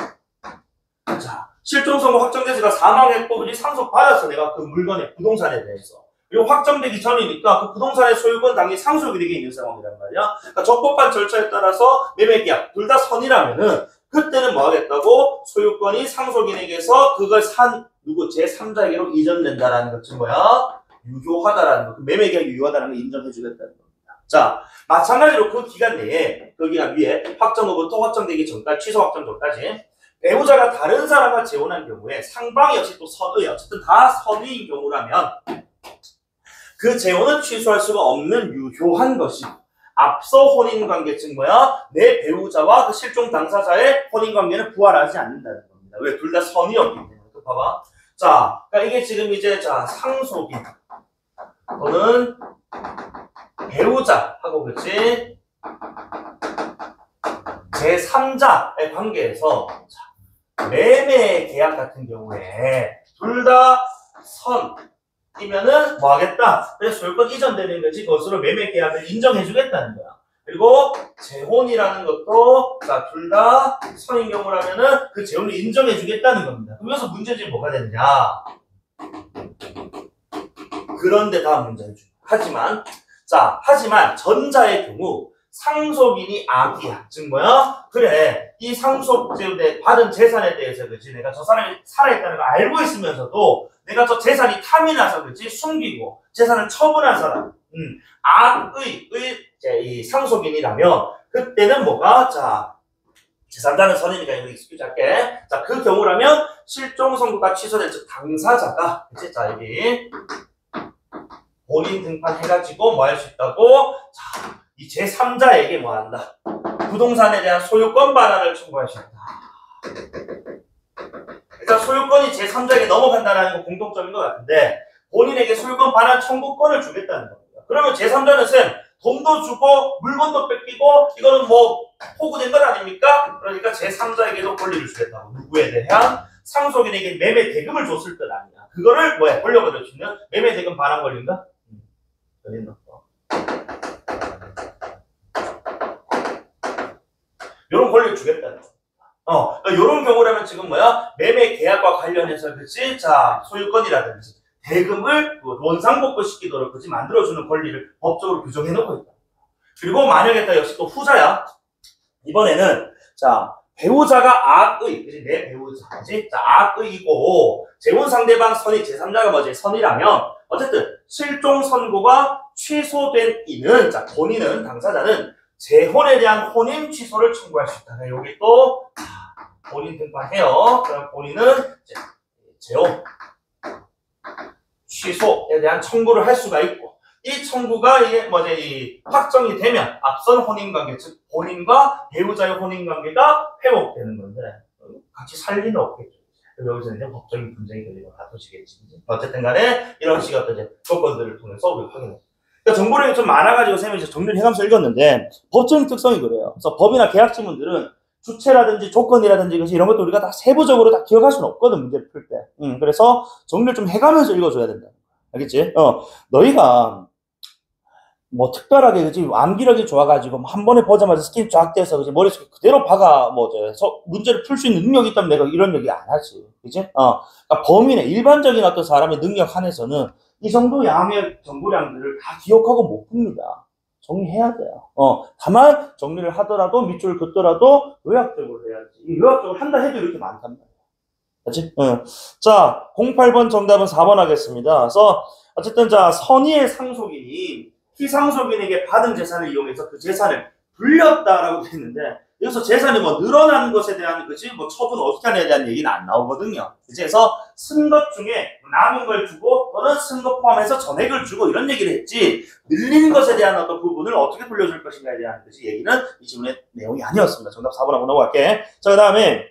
자 실종 선고 확정돼서 사망했고 그지 상속받았어 내가 그 물건의 부동산에 대해서. 그리고 확정되기 전이니까 그 부동산의 소유권 당연히 상속이 되게 있는 상황이란 말이야. 그러니까 적법한 절차에 따라서 매매 계약 둘 다 선이라면은 그때는 뭐 하겠다고? 소유권이 상속인에게서 그걸 산 누구 제3자에게로 이전된다라는 것 즉 뭐야? 유효하다라는 거. 그 매매 계약이 유효하다는 걸 인정해 주겠다는 겁니다. 자, 마찬가지로 그 기간 내에 그 기간 위에 확정 후부터 확정되기 전까지 취소 확정 전까지 배우자가 다른 사람과 재혼한 경우에 상방이 역시 또 선의 어쨌든 다 선의인 경우라면 그 재혼은 취소할 수가 없는 유효한 것이고 앞서 혼인관계 즉 뭐야? 내 배우자와 그 실종 당사자의 혼인관계는 부활하지 않는다는 겁니다. 왜? 둘 다 선이었기 때문에. 봐봐. 자, 그러니까 이게 지금 이제 자 상속인 또는 배우자하고 그치? 제3자의 관계에서 매매 계약 같은 경우에 둘 다 선이면은 뭐 하겠다? 그래서 소유권 이전되는 거지 그것으로 매매 계약을 인정해 주겠다는 거야. 그리고 재혼이라는 것도 자 둘 다 선인 경우라면은 그 재혼을 인정해 주겠다는 겁니다. 그러면서 문제점이 뭐가 되느냐? 그런데 다 문제죠. 하지만 전자의 경우 상속인이 악이야. 즉 뭐야? 그래 이 상속죄 받은 재산에 대해서 그렇지 내가 저 사람이 살아있다는 걸 알고 있으면서도 내가 저 재산이 탐이 나서 그렇지 숨기고 재산을 처분한 사람 악의 이 상속인이라면 그때는 뭐가 자 제3자는 선이니까 이거 익스큐즈 할게. 자, 그 경우라면 실종 선고가 취소된 즉 당사자가 그치? 자 여기 본인 등판해가지고 뭐 할 수 있다고? 자, 이 제3자에게 뭐 한다? 부동산에 대한 소유권 반환을 청구할 수 있다. 일단 소유권이 제3자에게 넘어간다는 건 공통점인 것 같은데 본인에게 소유권 반환 청구권을 주겠다는 겁니다. 그러면 제3자는 돈도 주고 물건도 뺏기고 이거는 뭐 포구된 건 아닙니까? 그러니까 제3자에게도 권리를 주겠다고. 누구에 대한? 상속인에게 매매 대금을 줬을 것 아니야. 그거를 뭐야? 돌려받을 수 있는 매매 대금 반환 권리인가? 여기 있나? 이런 권리를 주겠다는 거. 이런 경우라면 지금 뭐야? 매매 계약과 관련해서 그치? 자, 소유권이라든지 대금을 원상복구시키도록 그치? 만들어주는 권리를 법적으로 규정해놓고 있다. 그리고 만약에 역시 또 후자야. 이번에는 자 배우자가 악의, 그치? 내 배우자, 그치? 자 악의이고 재혼 상대방 선이 제3자가 뭐지? 선이라면 어쨌든 실종 선고가 취소된 이는 자 본인은 당사자는 재혼에 대한 혼인 취소를 청구할 수 있다. 여기 또 본인 등판해요. 그럼 본인은 재혼 취소에 대한 청구를 할 수가 있고 이 청구가 이게 뭐지 이 확정이 되면 앞선 혼인관계 즉 본인과 배우자의 혼인관계가 회복되는 건데 같이 살 리는 없겠죠. 여기서 이제 법적인 분쟁이 걸리고 다투시겠지. 어쨌든 간에 이런 식의 어떤 이제 조건들을 통해서 우리가 확인해. 그러니까 정보량이 좀 많아가지고 쌤이 이제 정리를 해가면서 읽었는데 법적인 특성이 그래요. 그래서 법이나 계약 지문들은 주체라든지 조건이라든지 이런 것도 우리가 다 세부적으로 다 기억할 수는 없거든, 문제를 풀 때. 그래서 정리를 좀 해가면서 읽어줘야 된다. 알겠지? 너희가 뭐 특별하게 그지 암기력이 좋아가지고 한 번에 보자마자 스킵 쫙 돼서 그지 머릿속에 그대로 박아 문제를 풀 수 있는 능력이 있다면 내가 이런 얘기 안 하지, 그지? 그러니까 범인의 일반적인 어떤 사람의 능력 한에서는 이 정도 양의 정보량들을 다 기억하고 못 풉니다. 정리해야 돼요. 다만 정리를 하더라도 밑줄을 긋더라도 요약적으로 해야지. 이 요약적으로 한다 해도 이렇게 많단 말이야. 그렇지? 자, 08번 정답은 4번 하겠습니다. 그래서 어쨌든 자, 선의의 상속인이 피상속인에게 받은 재산을 이용해서 그 재산을 불렸다라고 되어 있는데 여기서 재산이 뭐 늘어나는 것에 대한 그지 뭐 처분 어떻게 하냐에 대한 얘기는 안 나오거든요. 그래서 쓴 것 중에 남은 걸 주고 또는 쓴 것 포함해서 전액을 주고 이런 얘기를 했지 늘리는 것에 대한 어떤 부분을 어떻게 불려줄 것인가에 대한 그지 얘기는 이 질문의 내용이 아니었습니다. 정답 4번 하고 넘어갈게. 자, 그 다음에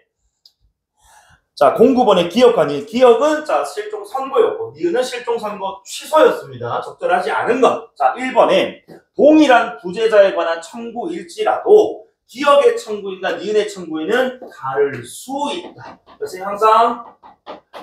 자, 09번의 기억과 니은. 기억은 자, 실종 선고였고, 니은은 실종 선고 취소였습니다. 적절하지 않은 것. 자, 1번에 동일한 부재자에 관한 청구일지라도 기억의 청구인과 니은의 청구인은 다를 수 있다. 그래서 항상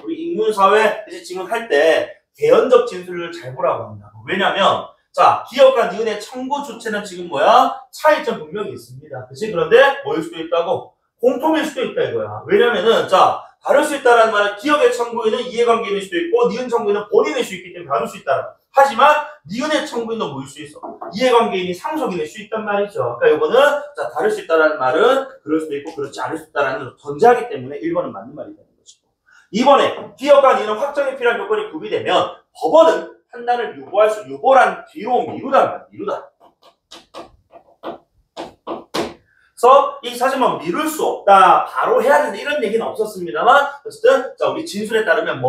우리 인문사회 지문할 때 개연적 진술을 잘 보라고 합니다. 왜냐면 자, 기억과 니은의 청구 주체는 지금 뭐야? 차이점 분명히 있습니다. 그치? 그런데 뭐일 수도 있다고? 공통일 수도 있다 이거야. 왜냐면은 자, 다를 수 있다는 말은 기억의 청구인은 이해관계인일 수도 있고 니은 청구인은 본인일 수 있기 때문에 다를 수 있다. 하지만 니은의 청구인은 뭐일 수 있어? 이해관계인이 상속인일 수 있단 말이죠. 그러니까 이거는 자, 다를 수 있다는 말은 그럴 수도 있고 그렇지 않을 수 있다는 전제하기 때문에 1번은 맞는 말이 되는 것이고 2번에 기억과 니은은 확정이 필요한 요건이 구비되면 법원은 판단을 유보할 수 유보란 뒤로 미루단 말이야. 미루다. 그래서 이 사실만 미룰 수 없다. 바로 해야 된다. 이런 얘기는 없었습니다만 어쨌든 자, 우리 진술에 따르면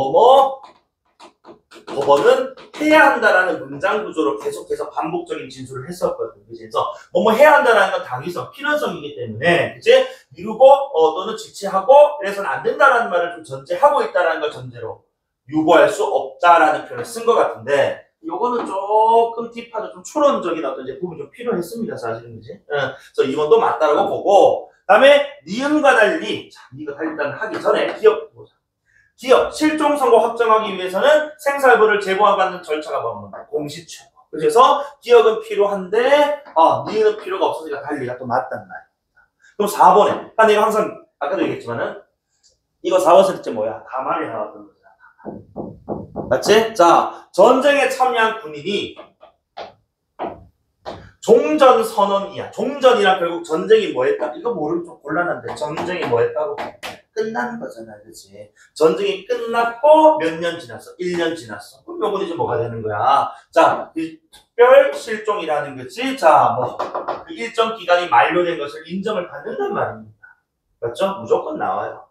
법원은 해야 한다라는 문장 구조로 계속해서 반복적인 진술을 했었거든요. 그래서 해야 한다라는 건 당위성, 필연성이기 때문에 이제 미루고 또는 지체하고 그래서는 안 된다라는 말을 좀 전제하고 있다라는 걸 전제로 유보할 수 없다라는 표현을 쓴 것 같은데 요거는 조금 딥하죠. 좀 추론적인 어떤 이제 부분이 좀 필요했습니다. 사실은 그지? 그래서 이번도 맞다라고 보고 그다음에 니은과 달리 자, 이거 일단 하기 전에 기억 보자. 기억 실종 선고 확정하기 위해서는 생사여부를 제보받는 절차가 뭐냐? 공시최고. 그래서 기억은 필요한데 니은은 필요가 없어지니까 달리가 또 맞단 말이야. 그럼 4번에 내가 항상 아까도 얘기했지만은 이거 4번 쓸 때 뭐야? 가만히 나왔던 거잖아. 맞지? 자, 전쟁에 참여한 군인이 종전선언이야. 종전이란 결국 전쟁이 뭐했다? 이거 모르면 좀 곤란한데 전쟁이 뭐했다고? 끝난 거잖아, 그치? 전쟁이 끝났고 몇 년 지났어? 1년 지났어. 그럼 요건 이제 뭐가 되는 거야? 자, 이 특별 실종이라는 거지? 자, 그 일정 기간이 만료된 것을 인정을 받는단 말입니다. 맞죠? 무조건 나와요.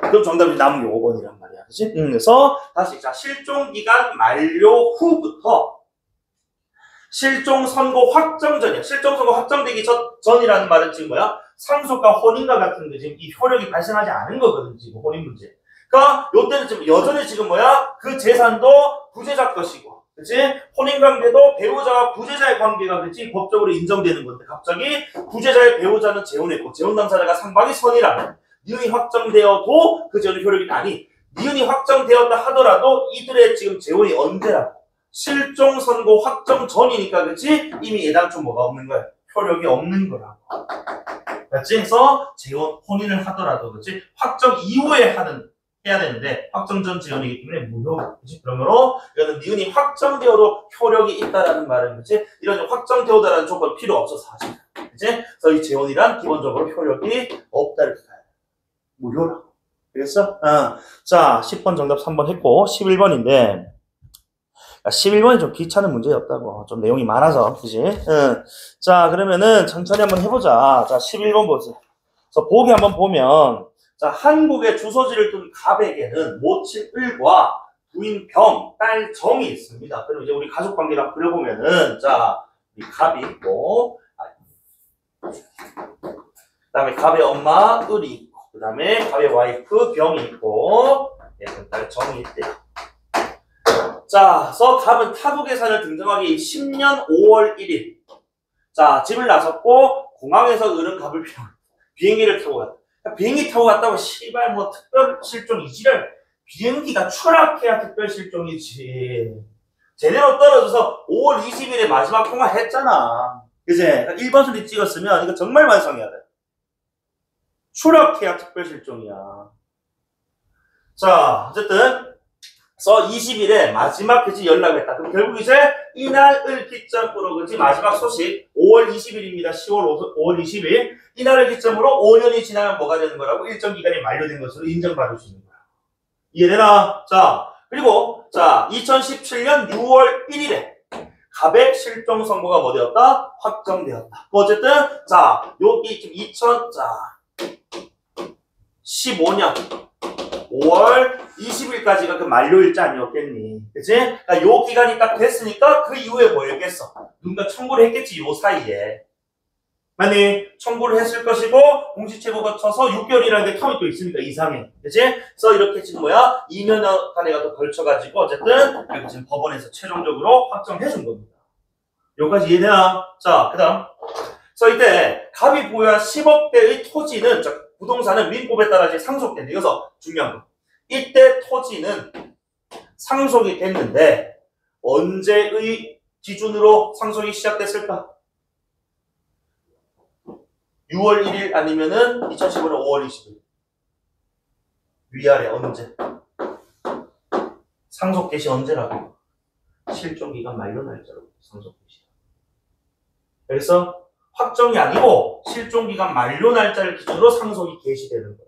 그럼 정답이 남은 게 5번이란 말이야. 그치? 그래서 다시 자, 실종 기간 만료 후부터 실종 선고 확정 전이야. 실종 선고 확정되기 전이라는 말은 지금 뭐야? 상속과 혼인과 같은 게 지금 이 효력이 발생하지 않은 거거든, 지금 혼인 문제. 그러니까 요때는 지금 여전히 지금 뭐야? 그 재산도 부재자 것이고, 그치? 혼인 관계도 배우자와 부재자의 관계가 그치? 법적으로 인정되는 건데 갑자기 부재자의 배우자는 재혼했고 재혼 당사자가 상방이 선이라면 니은이 확정되어도 그 재혼의 효력이 아니 니은이 확정되었다 하더라도 이들의 지금 재혼이 언제라고? 실종 선고 확정 전이니까 그치? 이미 예당초 뭐가 없는 거야? 효력이 없는 거라고. 그치? 그래서 재혼, 혼인을 하더라도 그치? 확정 이후에 해야 되는데 확정 전 재혼이기 때문에 무효. 그치? 그러므로 이거는 니은이 확정되어도 효력이 있다라는 말은 그치? 이런 확정되어다라는 조건 필요 없어 사실. 그치? 그래서 이 재혼이란 기본적으로 효력이 없다 이렇게 가요. 무효라고. 알겠어? 자, 10번 정답 3번 했고 11번인데 11번이 좀 귀찮은 문제였다고. 좀 내용이 많아서. 그지? 자, 그러면은 천천히 한번 해보자. 자, 11번 보세요. 그래서 보기 한번 보면 자, 한국의 주소지를 둔 갑에게는 모친 을과 부인 병, 딸 정이 있습니다. 그럼 이제 우리 가족 관계를 그려보면은, 자, 이 갑이 있고, 그 다음에 갑의 엄마, 을이 있고, 그 다음에 갑의 와이프, 병이 있고, 딸 정이 있대요. 자, 그래서 갑은 타부 계산을 등장하기 10년 5월 1일. 자, 집을 나섰고, 공항에서 을은 갑을 비행기를 타고 갔다. 비행기 타고 갔다고 씨발 뭐 특별 실종 이지랄. 비행기가 추락해야 특별 실종이지. 제대로 떨어져서 5월 20일에 마지막 통화 했잖아. 그제 1번 소리 찍었으면 이거 정말 완성해야 돼. 추락해야 특별 실종이야. 자, 어쨌든 그래서 20일에 마지막 그지 연락을 했다. 그럼 결국 이제 이날을 기점으로 그지 마지막 소식 5월 20일입니다. 5월 20일 이날을 기점으로 5년이 지나면 뭐가 되는 거라고? 일정 기간이 만료된 것으로 인정받을 수 있는 거야. 이해되나? 자, 그리고 자 2017년 6월 1일에 갑의 실종 선고가 뭐 되었다? 확정되었다. 어쨌든 자 여기 지금 2015년 5월 20일까지가 그 만료일자 아니었겠니? 그치? 그러니까 요 기간이 딱 됐으니까 그 이후에 뭐 했겠어? 누군가 청구를 했겠지, 요 사이에. 아니, 청구를 했을 것이고, 공시채고 거쳐서 6개월이라는 게 텀이 또 있으니까 이상해. 그치? 그래서 이렇게 지금 뭐야? 2년간에가 또 걸쳐가지고, 어쨌든, 이렇게 지금 법원에서 최종적으로 확정해준 겁니다. 여기까지 이해되나? 자, 그 다음. 그래서 이때, 갑이 보유한 10억대의 토지는, 부동산은 민법에 따라 이제 상속된다. 이어서 중요한 거. 이때 토지는 상속이 됐는데 언제의 기준으로 상속이 시작됐을까? 6월 1일 아니면은 2015년 5월 20일. 위아래 언제? 상속 개시 언제라고? 실종 기간 만료 날짜로 상속 개시. 그래서 확정이 아니고 실종 기간 만료 날짜를 기준으로 상속이 개시되는 거야.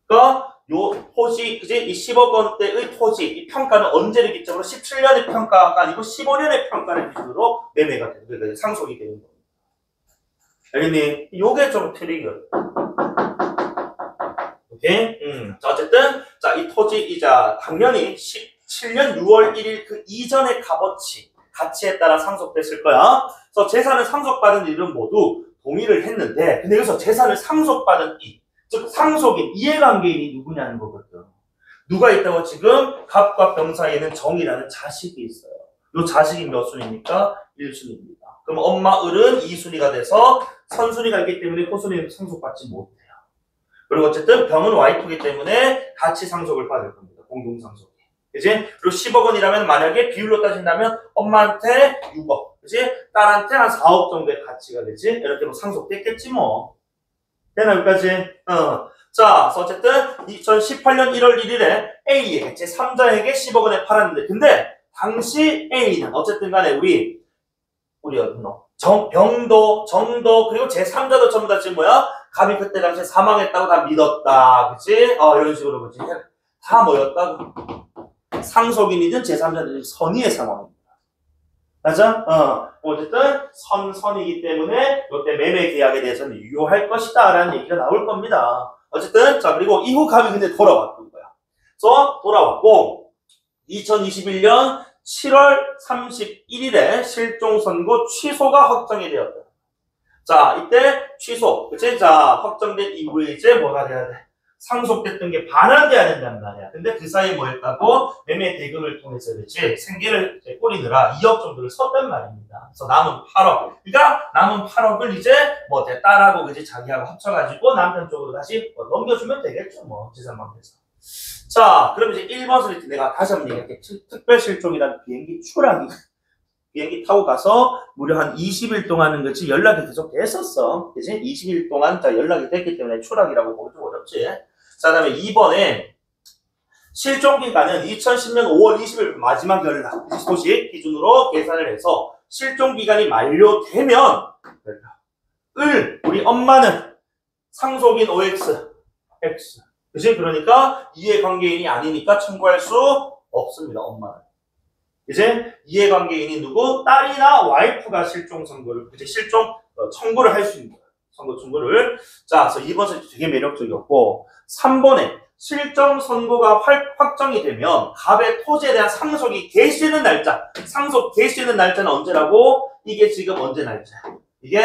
그러니까 요 토지, 그지? 이 10억 원대의 토지, 이 평가는 언제를 기점으로 17년의 평가가 아니고 15년의 평가를 기준으로 매매가 되는 거예요. 상속이 되는 거예요. 알겠니? 요게 좀 트릭이에요. 오케이? 자, 어쨌든, 자, 이 토지 이자 당연히 17년 6월 1일 그 이전의 값어치, 가치에 따라 상속됐을 거야. 그래서 재산을 상속받은 이들은 모두 동의를 했는데, 근데 여기서 재산을 상속받은 이, 즉 상속인, 이해관계인이 누구냐는 거거든. 누가 있다고? 지금 갑과 병 사이에는 정이라는 자식이 있어요. 이 자식이 몇 순위입니까? 1순위입니다. 그럼 엄마 을은 2순위가 돼서 선순위가 있기 때문에 호순위는 상속받지 못해요. 그리고 어쨌든 병은 와이프이기 때문에 같이 상속을 받을 겁니다. 공동상속이. 그지? 그리고 10억 원이라면 만약에 비율로 따진다면 엄마한테 6억. 그지? 딸한테 한 4억 정도의 가치가 되지? 이렇게 뭐 상속됐겠지 뭐. 되나 여기까지? 자, 그래서 어쨌든 2018년 1월 1일에 A에게 제3자에게 10억 원에 팔았는데 근데 당시 A는 어쨌든 간에 우리 병도, 정도 그리고 제3자도 전부 다 지금 뭐야? 갑이 그때 당시에 사망했다고 다 믿었다. 그치? 이런 식으로 그치? 다 뭐였다? 상속인이든 제3자든 선의의 상황입니다. 맞아? 어쨌든 선이기 때문에 이때 매매 계약에 대해서는 유효할 것이다 라는 얘기가 나올 겁니다. 어쨌든 자 그리고 이후 갑이 근데 돌아왔던 거야. 그래서 돌아왔고 2021년 7월 31일에 실종 선고 취소가 확정이 되었다. 자 이때 취소, 그치? 자 확정된 이후에 이제 뭐가 돼야 돼? 상속됐던 게 반환돼야 된단 말이야. 근데 그 사이에 뭐 했다고? 매매 대금을 통해서 그렇지 생계를 꾸리느라 2억 정도를 썼단 말입니다. 그래서 남은 8억. 그러니까 남은 8억을 이제 뭐 딸하고 그지 자기하고 합쳐가지고 남편 쪽으로 다시 넘겨주면 되겠죠. 뭐 재산방에서. 자, 그럼 이제 1번 소리 내가 다시 한번 얘기할게. 특별실종이라는 비행기 추락이. 비행기 타고 가서 무려 한 20일 동안은 그치 연락이 계속 됐었어. 그치? 20일 동안 자 연락이 됐기 때문에 추락이라고 보기 좀 어렵지. 자, 그 다음에 2번에 실종기간은 2010년 5월 20일 마지막 연락 소식 기준으로 계산을 해서 실종기간이 만료되면 우리 엄마는 상속인 OX, X. 그치? 그러니까 이해관계인이 아니니까 청구할 수 없습니다. 엄마는. 이제 이해관계인이 누구? 딸이나 와이프가 실종 선고를, 이제 실종 청구를 할 수 있는 거예요. 선고 청구를. 자, 그래서 2번 소식 되게 매력적이었고, 3번에 실정 선고가 확정이 되면 갑의 토지에 대한 상속이 개시되는 날짜, 상속 개시되는 날짜는 언제라고? 이게 지금 언제 날짜야? 이게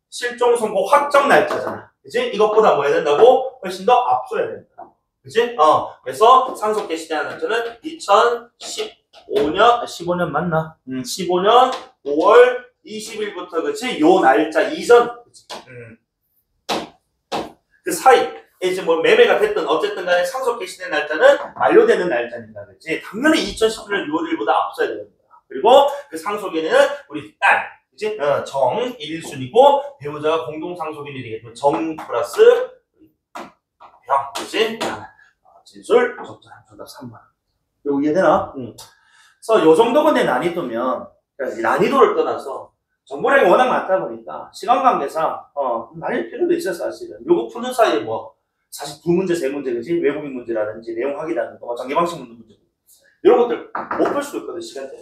실종 선고 확정 날짜잖아. 그치? 이것보다 뭐 해야 된다고? 훨씬 더 앞서야 된다. 그치? 그래서 상속 개시되는 날짜는 2015년, 15년 맞나? 15년 5월 20일부터, 그치? 요 날짜 이전. 그치? 그 사이. 이제 뭐 매매가 됐든 어쨌든 간에 상속 개시된 날짜는 만료되는 날짜니까, 그치? 당연히 2017년 6월 1일보다 앞서야 됩니다. 그리고 그 상속인은 우리 딸, 그치? 정 1순위고 배우자가 공동 상속인이 되겠죠. 정 플러스 병, 그치? 진술, 적절, 정답 3번. 이거 이해되나? 그래서 요 정도가 내 난이도면, 난이도를 떠나서 정보량이 워낙 많다 보니까 시간 관계상 날릴 필요도 있어 사실은. 요거 푸는 사이에 뭐 사실 2문제, 3문제, 그치? 외국인 문제라든지 내용 확인하는 거, 전개방식 묻는 문제 이런 것들 못 풀 수도 있거든, 시간대에.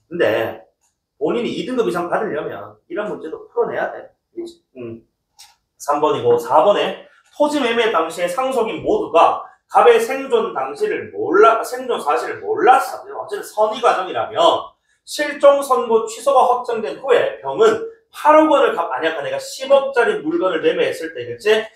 근데 본인이 2등급 이상 받으려면 이런 문제도 풀어내야 돼. 그치? 3번이고 4번에 토지 매매 당시에 상속인 모두가 갑의 생존 사실을 몰랐어. 어쨌든 선의 과정이라면 실종 선고 취소가 확정된 후에 병은 8억 원을 아니야, 내가 10억짜리 물건을 매매했을 때, 그치?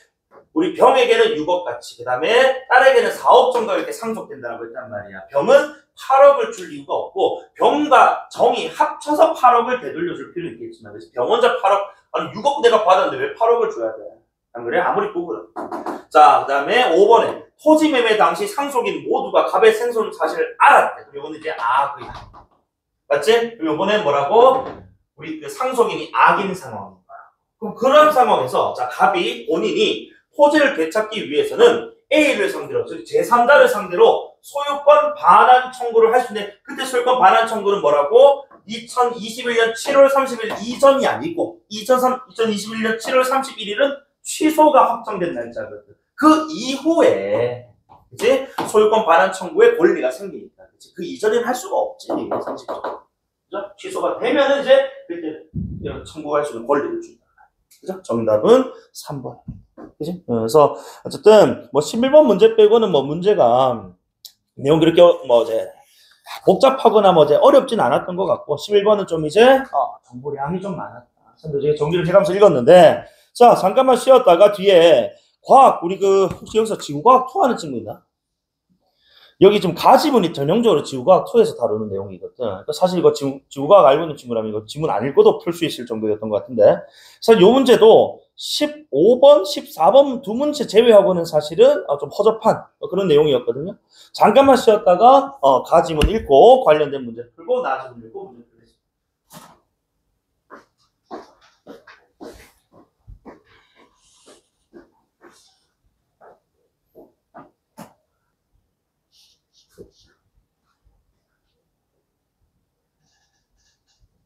우리 병에게는 6억 가치, 그 다음에 딸에게는 4억 정도 이렇게 상속된다고 했단 말이야. 병은 8억을 줄 이유가 없고, 병과 정이 합쳐서 8억을 되돌려줄 필요는 있겠지만, 그래서 병 혼자 8억, 아니 6억 내가 받았는데 왜 8억을 줘야 돼? 안 그래? 아무리 부부는. 자, 그 다음에 5번에 토지 매매 당시 상속인 모두가 갑의 생존 사실을 알았대. 그럼 이거는 이제 악이야. 맞지? 그럼 이번엔 뭐라고? 우리 그 상속인이 악인 상황인 거야. 그럼 그런 상황에서, 자, 갑이 본인이 토지를 되찾기 위해서는 A를 상대로, 즉 제3자를 상대로 소유권 반환 청구를 할 수 있는데, 그때 소유권 반환 청구는 뭐라고? 2021년 7월 30일 이전이 아니고 2021년 7월 31일은 취소가 확정된 날짜거든. 그 이후에 이제 소유권 반환 청구의 권리가 생기니까, 그치? 그 이전에는 할 수가 없지, 상식적으로. 그죠? 취소가 되면은 이제 그때 청구할 수 있는 권리를 준다. 그죠? 정답은 3번. 그지? 그래서 어쨌든 뭐 11번 문제 빼고는 뭐 문제가 내용 그렇게 뭐 이제 복잡하거나 뭐 이제 어렵진 않았던 것 같고, 11번은 좀 이제 정보량이 좀 많았다. 선생님 정리를 해가면서 읽었는데, 자 잠깐만 쉬었다가 뒤에 과학, 우리 혹시 여기서 지구과학 2 하는 친구 있나? 여기 지금 가지문이 전형적으로 지구과학 2에서 다루는 내용이거든. 그러니까 사실 이거 지구과학 알고 있는 친구라면 이거 지문 안 읽어도 풀 수 있을 정도였던 것 같은데, 사실 요 문제도 15번, 14번 2문제 제외하고는 사실은 좀 허접한 그런 내용이었거든요. 잠깐만 쉬었다가 가지문 읽고 관련된 문제 풀고 나지문 읽고 문제 풀겠습니다.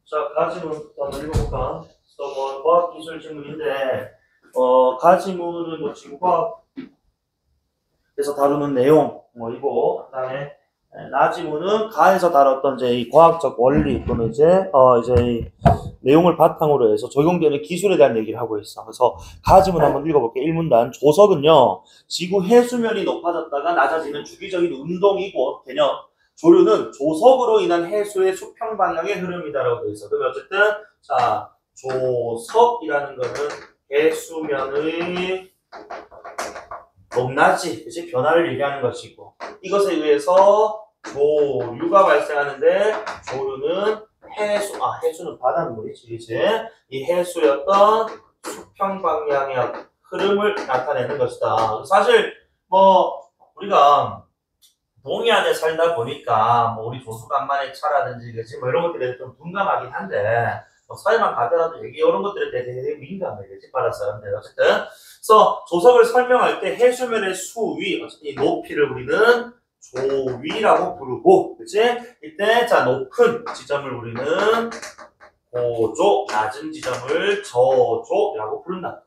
자, 가지문부터 한번 읽어볼까? 뭐 과학기술 질문인데, 가지문은 뭐 지구과학에서 다루는 내용, 이거, 그 다음에, 나지문은 가에서 다뤘던 이제 이 과학적 원리 또는 이제 이 내용을 바탕으로 해서 적용되는 기술에 대한 얘기를 하고 있어. 그래서 가지문 한번 읽어볼게요. 1문단. 조석은요, 지구 해수면이 높아졌다가 낮아지는 주기적인 운동이고, 개념. 조류는 조석으로 인한 해수의 수평 방향의 흐름이다라고 되어 있어. 그럼 어쨌든, 자, 조석이라는 거는 해수면의 높낮이, 그치? 변화를 얘기하는 것이고, 이것에 의해서 조류가 발생하는데, 조류는 해수는 바닷물이지, 그치? 이 해수의 어떤 수평 방향의 흐름을 나타내는 것이다. 사실, 우리가 동해안에 살다 보니까, 우리 조수간만의 차라든지, 그치? 이런 것들에 좀 둔감하긴 한데, 서해만 가더라도 여기 이런 것들에 대해 되게 민감해, 그치? 바다 사람들. 어쨌든. 그래서 조석을 설명할 때 해수면의 수위, 어쨌든 이 높이를 우리는 조위라고 부르고, 그치? 이때, 자, 높은 지점을 우리는 고조, 낮은 지점을 저조라고 부른다.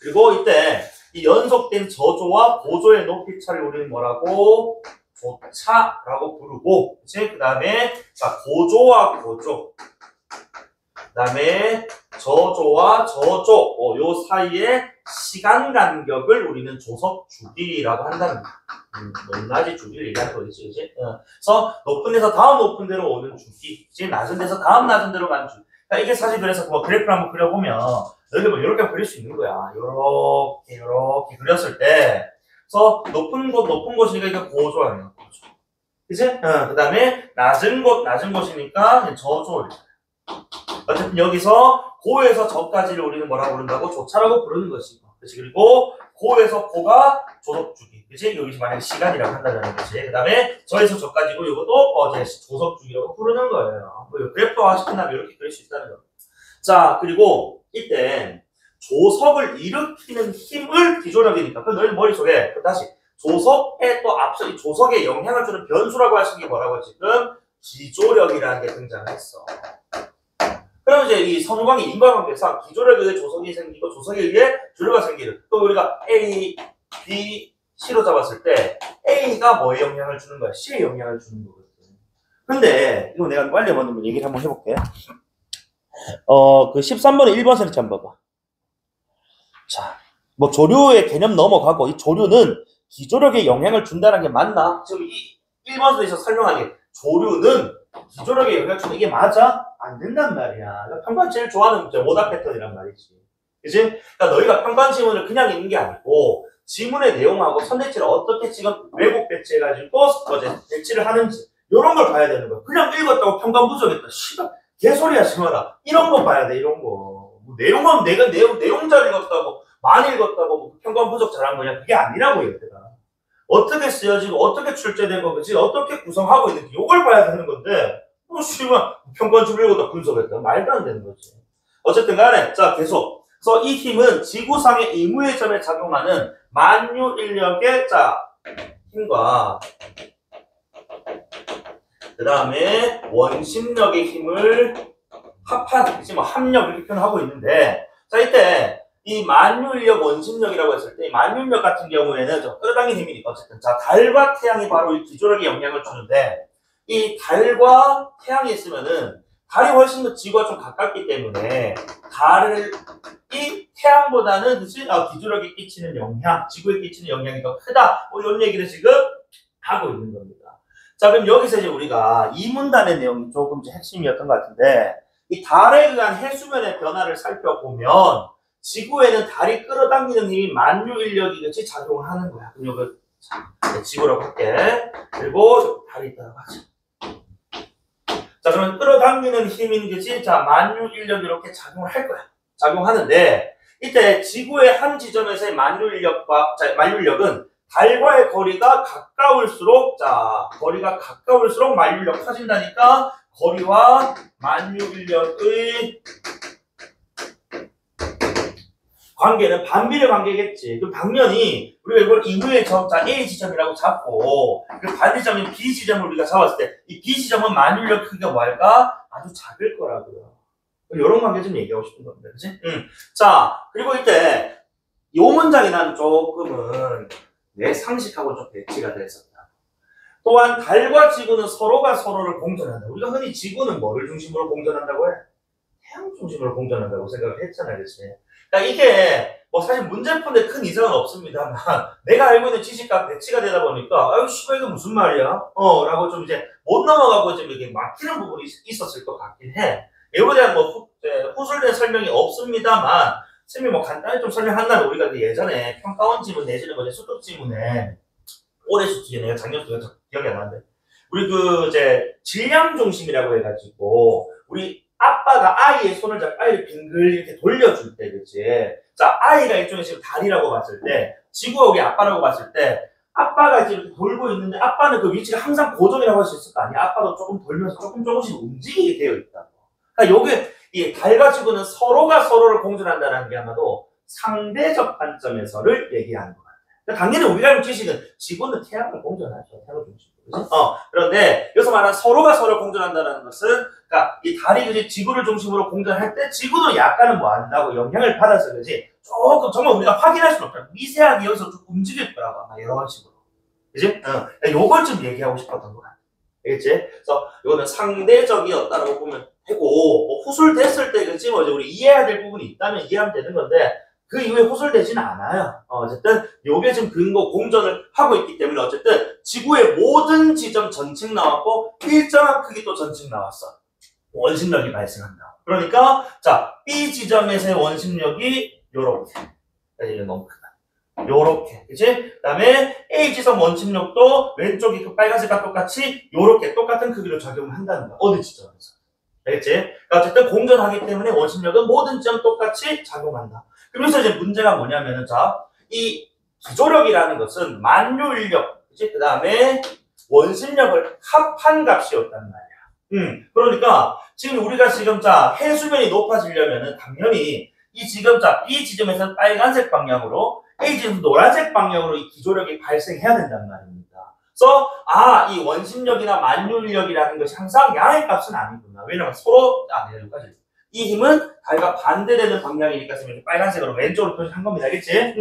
그리고 이때 이 연속된 저조와 고조의 높이 차를 우리는 뭐라고? 조차라고 부르고, 그치? 그 다음에, 자, 고조와 고조. 그 다음에 저조와 저조, 요 사이에 시간 간격을 우리는 조석 주기라고 한답니다. 높낮이 주기를 얘기하는 거겠지, 그치? 그래서 높은 데서 다음 높은 데로 오는 주기, 그치? 낮은 데서 다음 낮은 데로 가는 주기. 그러니까 이게 사실 그래서 뭐 그래프를 한번 그려보면, 너희들 뭐 이렇게 그릴 수 있는 거야. 요렇게 그렸을 때, 그래서 높은 곳이니까 이게 고조하네요. 고조. 그치? 그 다음에 낮은 곳이니까 저조. 어쨌든 여기서 고에서 저까지를 우리는 뭐라고 부른다고? 조차라고 부르는 것이고. 그치? 그리고 고에서 고가 조석주기. 그치? 여기서 만약에 시간이라고 한다는 거지. 그 다음에 저에서 저까지고 이것도 조석주기라고 부르는 거예요. 뭐 그래프화 시킨다면 이렇게 그릴 수 있다는 거. 자, 그리고 이때 조석을 일으키는 힘을 기조력이니까. 그럼 너희 머릿속에 다시 조석에 또 앞서 이 조석에 영향을 주는 변수라고 하신 게 뭐라고 지금 기조력이라는 게 등장했어. 그럼 이제 이 선후관계 인과관계상 기조력에 의해 조석이 생기고 조석에 의해 조류가 생기는. 또 우리가 A, B, C로 잡았을 때 A가 뭐에 영향을 주는 거야? C에 영향을 주는 거거든. 근데 이거 내가 빨리 한번 얘기를 한번 해볼게. 그 13번에 1번 선택지 한번 봐봐. 자, 뭐 조류의 개념 넘어가고 이 조류는 기조력에 영향을 준다는 게 맞나? 지금 이 1번 선택에서 설명하는 게 조류는 기조력에 영향을 주는 이게 맞아? 안 된단 말이야. 그러니까 평판 제일 좋아하는 문제 오답 패턴이란 말이지. 그치? 그러니까 너희가 평판 지문을 그냥 읽는 게 아니고 지문의 내용하고 선택지를 어떻게 지금 왜곡 배치해가지고 배치를 하는지 이런 걸 봐야 되는 거야. 그냥 읽었다고 평판 부족했다. 씨발 개소리야 심하다. 이런 거 봐야 돼. 이런 거. 뭐 내용은 내가 내용 잘 읽었다고 많이 읽었다고 뭐 평판 부족 잘한 거냐. 그게 아니라고 얘들아. 어떻게 쓰여지고 어떻게 출제되고 그치? 어떻게 구성하고 있는지 이걸 봐야 되는 건데 씨발 평판집을 읽었다 분석했다. 말도 안 되는 거지. 어쨌든 간에 자 계속. 그래서 이 힘은 지구상의 임무의 점에 작용하는 만유 인력의 힘과 그 다음에 원심력의 힘을 합한, 뭐 합력 이렇게 표현하고 있는데, 자 이때 이 만유인력 원심력이라고 했을 때, 이 만유인력 같은 경우에는 좀 끌어당긴 힘이니까 어쨌든 자 달과 태양이 바로 이 기조력에 영향을 주는데, 이 달과 태양이 있으면은 달이 훨씬 더 지구와 좀 가깝기 때문에 이 태양보다는 기조력에 끼치는 영향, 지구에 끼치는 영향이 더 크다. 뭐 이런 얘기를 지금 하고 있는 겁니다. 자, 그럼 여기서 이제 우리가 이 문단의 내용이 조금 핵심이었던 것 같은데, 이 달에 의한 해수면의 변화를 살펴보면 지구에는 달이 끌어당기는 힘이 만유인력이 같이 작용을 하는 거야. 그럼 이거 지구라고 할게. 그리고 달이 있다고 하자. 자, 그러면 끌어당기는 힘인 것이 만유인력이 이렇게 작용을 할 거야. 작용하는데 이때 지구의 한 지점에서의 만유인력은 달과의 거리가 가까울수록 만유인력 커진다니까 거리와 만유인력의 관계는 반비례 관계겠지. 그럼 당연히 우리가 이걸 임무의 점, A 지점이라고 잡고 그 반대점인 B 지점을 우리가 잡았을 때 이 B 지점은 만유인력 크기가 뭐할까? 아주 작을 거라고요. 이런 관계 좀 얘기하고 싶은 겁니다. 그치? 자, 그리고 이때 이 문장이 난 조금은 내 상식하고 좀 배치가 됐었다. 또한 달과 지구는 서로가 서로를 공전한다. 우리가 흔히 지구는 뭐를 중심으로 공전한다고 해? 태양 중심으로 공전한다고 생각을 했잖아요. 그치? 그러니까 이게 뭐 사실 문제 푸는데 큰 이상은 없습니다만 내가 알고 있는 지식과 배치가 되다 보니까 아유 씨발 이거 무슨 말이야? 라고 좀 이제 못 넘어가고 좀 이렇게 막히는 부분이 있었을 것 같긴 해. 이거에 대한 뭐 후술된 설명이 없습니다만 쌤이 뭐 간단히 좀 설명한다면 우리가 예전에 평가원 지문 내지는 뭐지 수급 지문에 올해 수기에 내가 작년 수기가 기억이 안 나는데 우리 질량 중심이라고 해가지고 우리 아빠가 아이의 손을 잡고 아이를 빙글 이렇게 돌려줄 때, 그치? 자, 아이가 일종의 지금 다리라고 봤을 때, 지구가 우리 아빠라고 봤을 때, 아빠가 지금 이렇게 돌고 있는데, 아빠는 그 위치가 항상 고정이라고 할 수 있을 거 아니야? 아빠도 조금 돌면서 조금씩 움직이게 되어 있다고. 그러니까 요게, 이 달과 지구는 서로가 서로를 공존한다는 게 아마도 상대적 관점에서를 얘기하는 것 같아요. 그러니까 당연히 우리가 알는 지식은 지구는 태양을 공존하죠. 태양을 중심으로. 그런데 여기서 말하는 서로가 서로를 공존한다는 것은 그러니까 이 달이 지구를 중심으로 공전할 때 지구도 약간은 뭐 한다고 영향을 받아서 그지 조금 정말 우리가 확인할 수는 없다. 미세하게 여기서 좀 움직일 거라고 아마 이런 식으로. 그지? 요걸 좀 얘기하고 싶었던 것 같아. 알겠지? 그래서 이거는 상대적이었다라고 보면 되고 뭐 후술됐을 때 그지 뭐 우리 이해해야 될 부분이 있다면 이해하면 되는 건데 그 이후에 호설되지는 않아요. 어쨌든 요게 지금 근거 공전을 하고 있기 때문에 어쨌든 지구의 모든 지점 전층 나왔고 일정한 크기 또 전층 나왔어. 원심력이 발생한다. 그러니까 자 B 지점에서의 원심력이 요렇게. 이게 너무 크다. 요렇게. 그치? 그 다음에 A 지점 원심력도 왼쪽이 그 빨간색과 똑같이 요렇게 똑같은 크기로 작용을 한다는 거야. 어느 지점에서. 알겠지? 그러니까 어쨌든 공전하기 때문에 원심력은 모든 지점 똑같이 작용한다. 그래서 이제 문제가 뭐냐면은 자, 이 기조력이라는 것은 만유인력, 그치? 그 다음에 원심력을 합한 값이었단 말이야. 그러니까 지금 우리가 지금 자 해수면이 높아지려면은 당연히 이 지금 자 B 지점에서는 빨간색 방향으로 A 지점 노란색 방향으로 이 기조력이 발생해야 된단 말입니다. 그래서 이 원심력이나 만유인력이라는 것이 항상 양의 값은 아니구나. 왜냐면 서로 여기까지. 이 힘은 달과 반대되는 방향이니까 지금 빨간색으로 왼쪽으로 표시한 겁니다. 알겠지?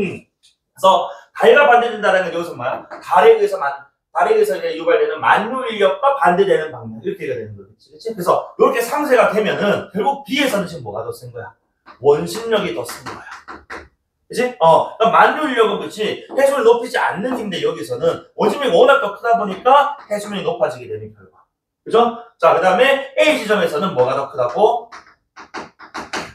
그래서 달과 반대된다는 건 여기서 뭐야? 달에 의해서 이제 유발되는 만유인력과 반대되는 방향 이렇게 되는 거겠지. 그치? 그래서 이렇게 상쇄가 되면은 결국 B에서는 지금 뭐가 더 센 거야? 원심력이 더 센 거야. 그치? 그러니까 만유인력은 그치? 해수면이 높이지 않는 힘인데 여기서는 원심력이 워낙 더 크다 보니까 해수면이 높아지게 되는 결과. 그죠? 자, 그 다음에 A 지점에서는 뭐가 더 크다고?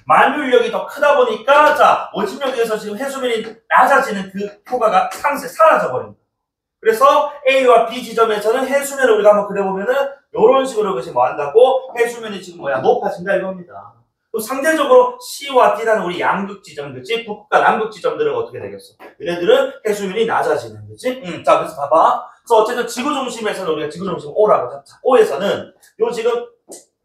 만유인력이 더 크다 보니까 자 원심력에서 지금 해수면이 낮아지는 그 효과가 사라져버립니다. 그래서 A와 B 지점에서는 해수면을 우리가 한번 그려보면은 이런 식으로 그것이 뭐 한다고 해수면이 지금 뭐야 높아진다 이겁니다. 또 상대적으로 C와 D라는 우리 양극 지점, 그치? 북극과 남극 지점들은 어떻게 되겠어? 얘네들은 해수면이 낮아지는 거지? 자, 그래서 봐봐. 그래서 어쨌든 지구 중심에서는 우리가 지구 중심 O라고 잡자. O에서는 요 지금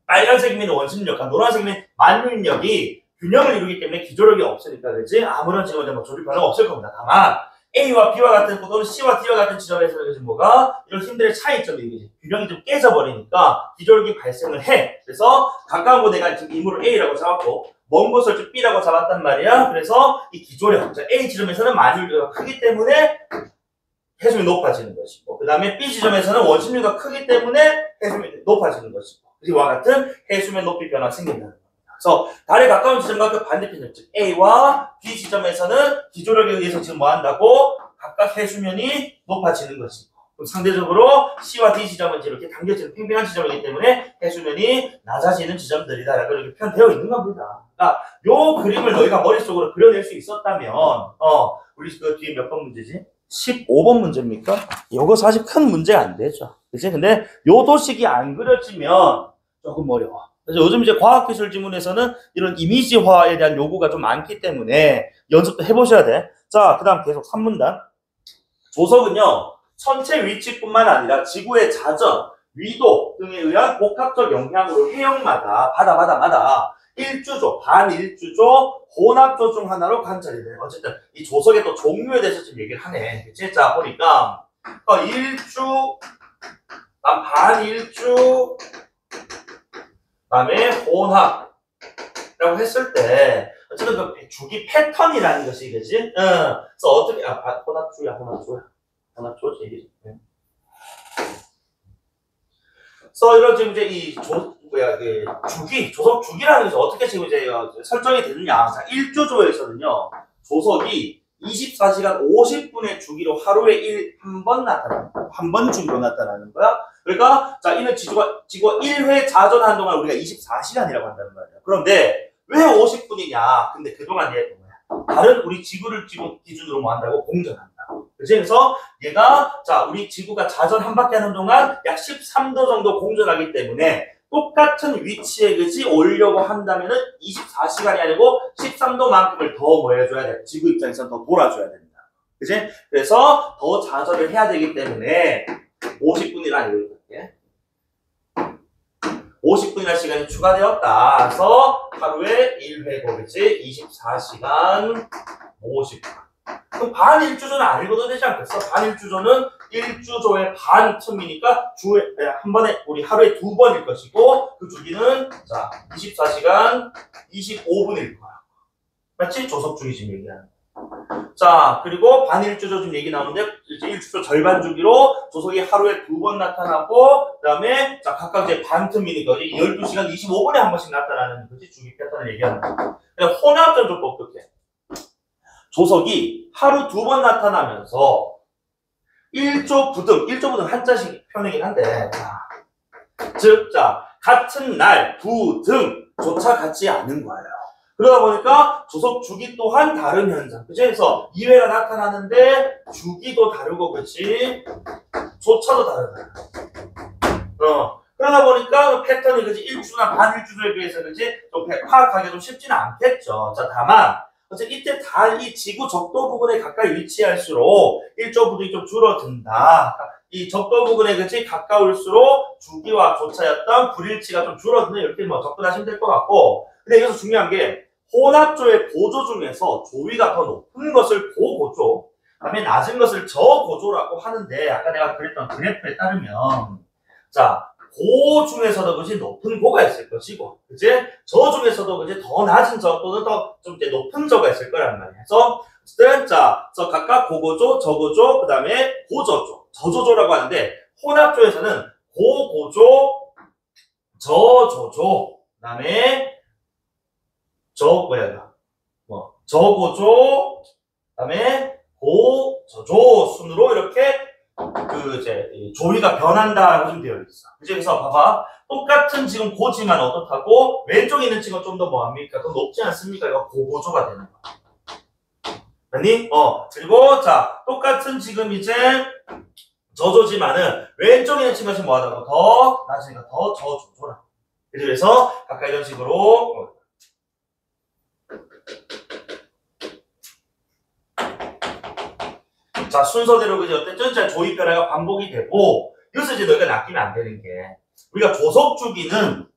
빨간색이면 원심력과 노란색이면 만유인력이 균형을 이루기 때문에 기조력이 없으니까 그렇지? 아무런 지금 뭐 조립 반응 없을 겁니다. 다만 A와 B와 같은 또는 C와 D와 같은 지점에서는 지금 뭐가 이런 힘들의 차이점이 이게 균형이 좀 깨져버리니까 기조력이 발생을 해. 그래서 가까운 곳 내가 지금 인물을 A라고 잡았고 먼 곳을 좀 B라고 잡았단 말이야. 그래서 이 기조력, A 지점에서는 만유인력이 크기 때문에 해수면이 높아지는 것이고 그 다음에 B 지점에서는 원심력이 크기 때문에 해수면이 높아지는 것이고 이와 같은 해수면 높이 변화가 생긴다는 겁니다. 그래서 달에 가까운 지점과 그 반대편 즉 A와 B 지점에서는 기조력에 의해서 지금 뭐 한다고? 각각 해수면이 높아지는 것이고 그럼 상대적으로 C와 D 지점은 이렇게 당겨지는 팽팽한 지점이기 때문에 해수면이 낮아지는 지점들이다라고 이렇게 표현되어 있는 겁니다. 그러니까 요 그림을 너희가 머릿속으로 그려낼 수 있었다면 우리 그 뒤에 몇 번 문제지? 15번 문제입니까? 이거 사실 큰 문제가 안 되죠. 그치? 근데 요 도식이 안 그려지면 조금 어려워. 그래서 요즘 이제 과학기술 지문에서는 이런 이미지화에 대한 요구가 좀 많기 때문에 연습도 해보셔야 돼. 자, 그 다음 계속 3문단. 조석은요, 천체 위치뿐만 아니라 지구의 자전, 위도 등에 의한 복합적 영향으로 해역마다, 바다마다 일주조, 반일주조, 혼합조 중 하나로 관찰이 돼요. 어쨌든 이 조석의 또 종류에 대해서 좀 얘기를 하네. 그치? 자, 보니까 일주, 반일주, 그다음에 혼합이라고 했을 때 어쨌든 그 주기 패턴이라는 것이 그지? 그래서 어떻게 혼합조지 얘기지. 그래서 이런 지금 이제 이 조석 주기라는 것이 어떻게 지금 이제 설정이 되느냐? 자, 1조조에서는요 조석이 24시간 50분의 주기로 하루에 한 번 나타납니다. 한 번 주기로 나타나는 거야. 그러니까 자 이는 지구가 1회 자전하는 동안 우리가 24시간이라고 한다는 말이야. 그런데 왜 50분이냐? 근데 그동안 얘가 뭐야? 다른 우리 지구를 기준으로 뭐 한다고? 공전한다. 그치? 그래서 얘가 자 우리 지구가 자전 한 바퀴 하는 동안 약 13도 정도 공전하기 때문에 똑같은 위치에 그지 오려고 한다면은 24시간이 아니고 13도만큼을 더 뭐 해줘야 돼? 지구 입장에서는 더 돌아줘야 된다. 그치? 그래서 더 자전을 해야 되기 때문에 50분이라는 얘기를 할게. 50분이라는 시간이 추가되었다. 그래서 하루에 1회고, 그치? 24시간 50분. 그럼 반일주조는 아니고도 되지 않겠어? 반일주조는 1주조의 반 틈이니까 한 번에, 우리 하루에 2번일 것이고, 그 주기는, 자, 24시간 25분일 거야. 맞지? 조석주기 지금 얘기하는 거야. 자, 그리고 반일주조 지금 얘기 나오는데, 이제 1주조 절반 주기로 조석이 하루에 2번 나타나고, 그 다음에, 자, 각각 이제 반 틈이니까, 12시간 25분에 한 번씩 나타나는 거지, 주기 패턴을 얘기하는 거야. 그냥 혼합전 좀 똑똑해. 조석이 하루 2번 나타나면서 1조 부등, 1조 부등 한자식 표현이긴 한데, 즉, 같은 날, 부등조차 같지 않은 거예요. 그러다 보니까 조석 주기 또한 다른 현상. 그치? 그래서 2회가 나타나는데, 주기도 다르고, 그치? 조차도 다르다. 그러다 보니까 패턴이, 그치? 일주나 반일주에 비해서, 그치? 좀 파악하기 좀 쉽지는 않겠죠. 자, 다만, 이때 달 이 지구 적도 부근에 가까이 위치할수록 일조 부등이 좀 줄어든다. 이 적도 부근에 그치 가까울수록 주기와 조차였던 불일치가 좀 줄어든다. 이렇게 뭐 접근하시면 될 것 같고. 근데 여기서 중요한 게 혼합조의 고조 중에서 조위가 더 높은 것을 고고조, 그다음에 낮은 것을 저고조라고 하는데 아까 내가 그랬던 그래프에 따르면 고 중에서도 그지 높은 고가 있을 것이고, 그지? 저 중에서도 그지 더 낮은 저 또는 더 좀 이제 높은 저가 있을 거란 말이야. 그래서 저 각각 고고조, 저고조, 그 다음에 고저조, 저조조라고 하는데 혼합조에서는 고고조, 저조조, 그 다음에 저고조, 그 다음에 고저조 순으로 이렇게 조위가 변한다라고 좀 되어 있어. 그래서 봐봐. 똑같은 지금 고지만 어떻다고 왼쪽에 있는 층은 좀 더 뭐합니까? 더 높지 않습니까? 이거 고고조가 되는 거야. 아니? 그리고 똑같은 지금 이제 저조지만은 왼쪽에 있는 층은 뭐하다고? 더 낮으니까 더 저조조라. 그래서 각각 이런 식으로 순서대로 그죠? 어쨌든 조위 변화가 반복이 되고, 여기서 이제 너희가 낚이면 안 되는 게, 우리가 조석 주기는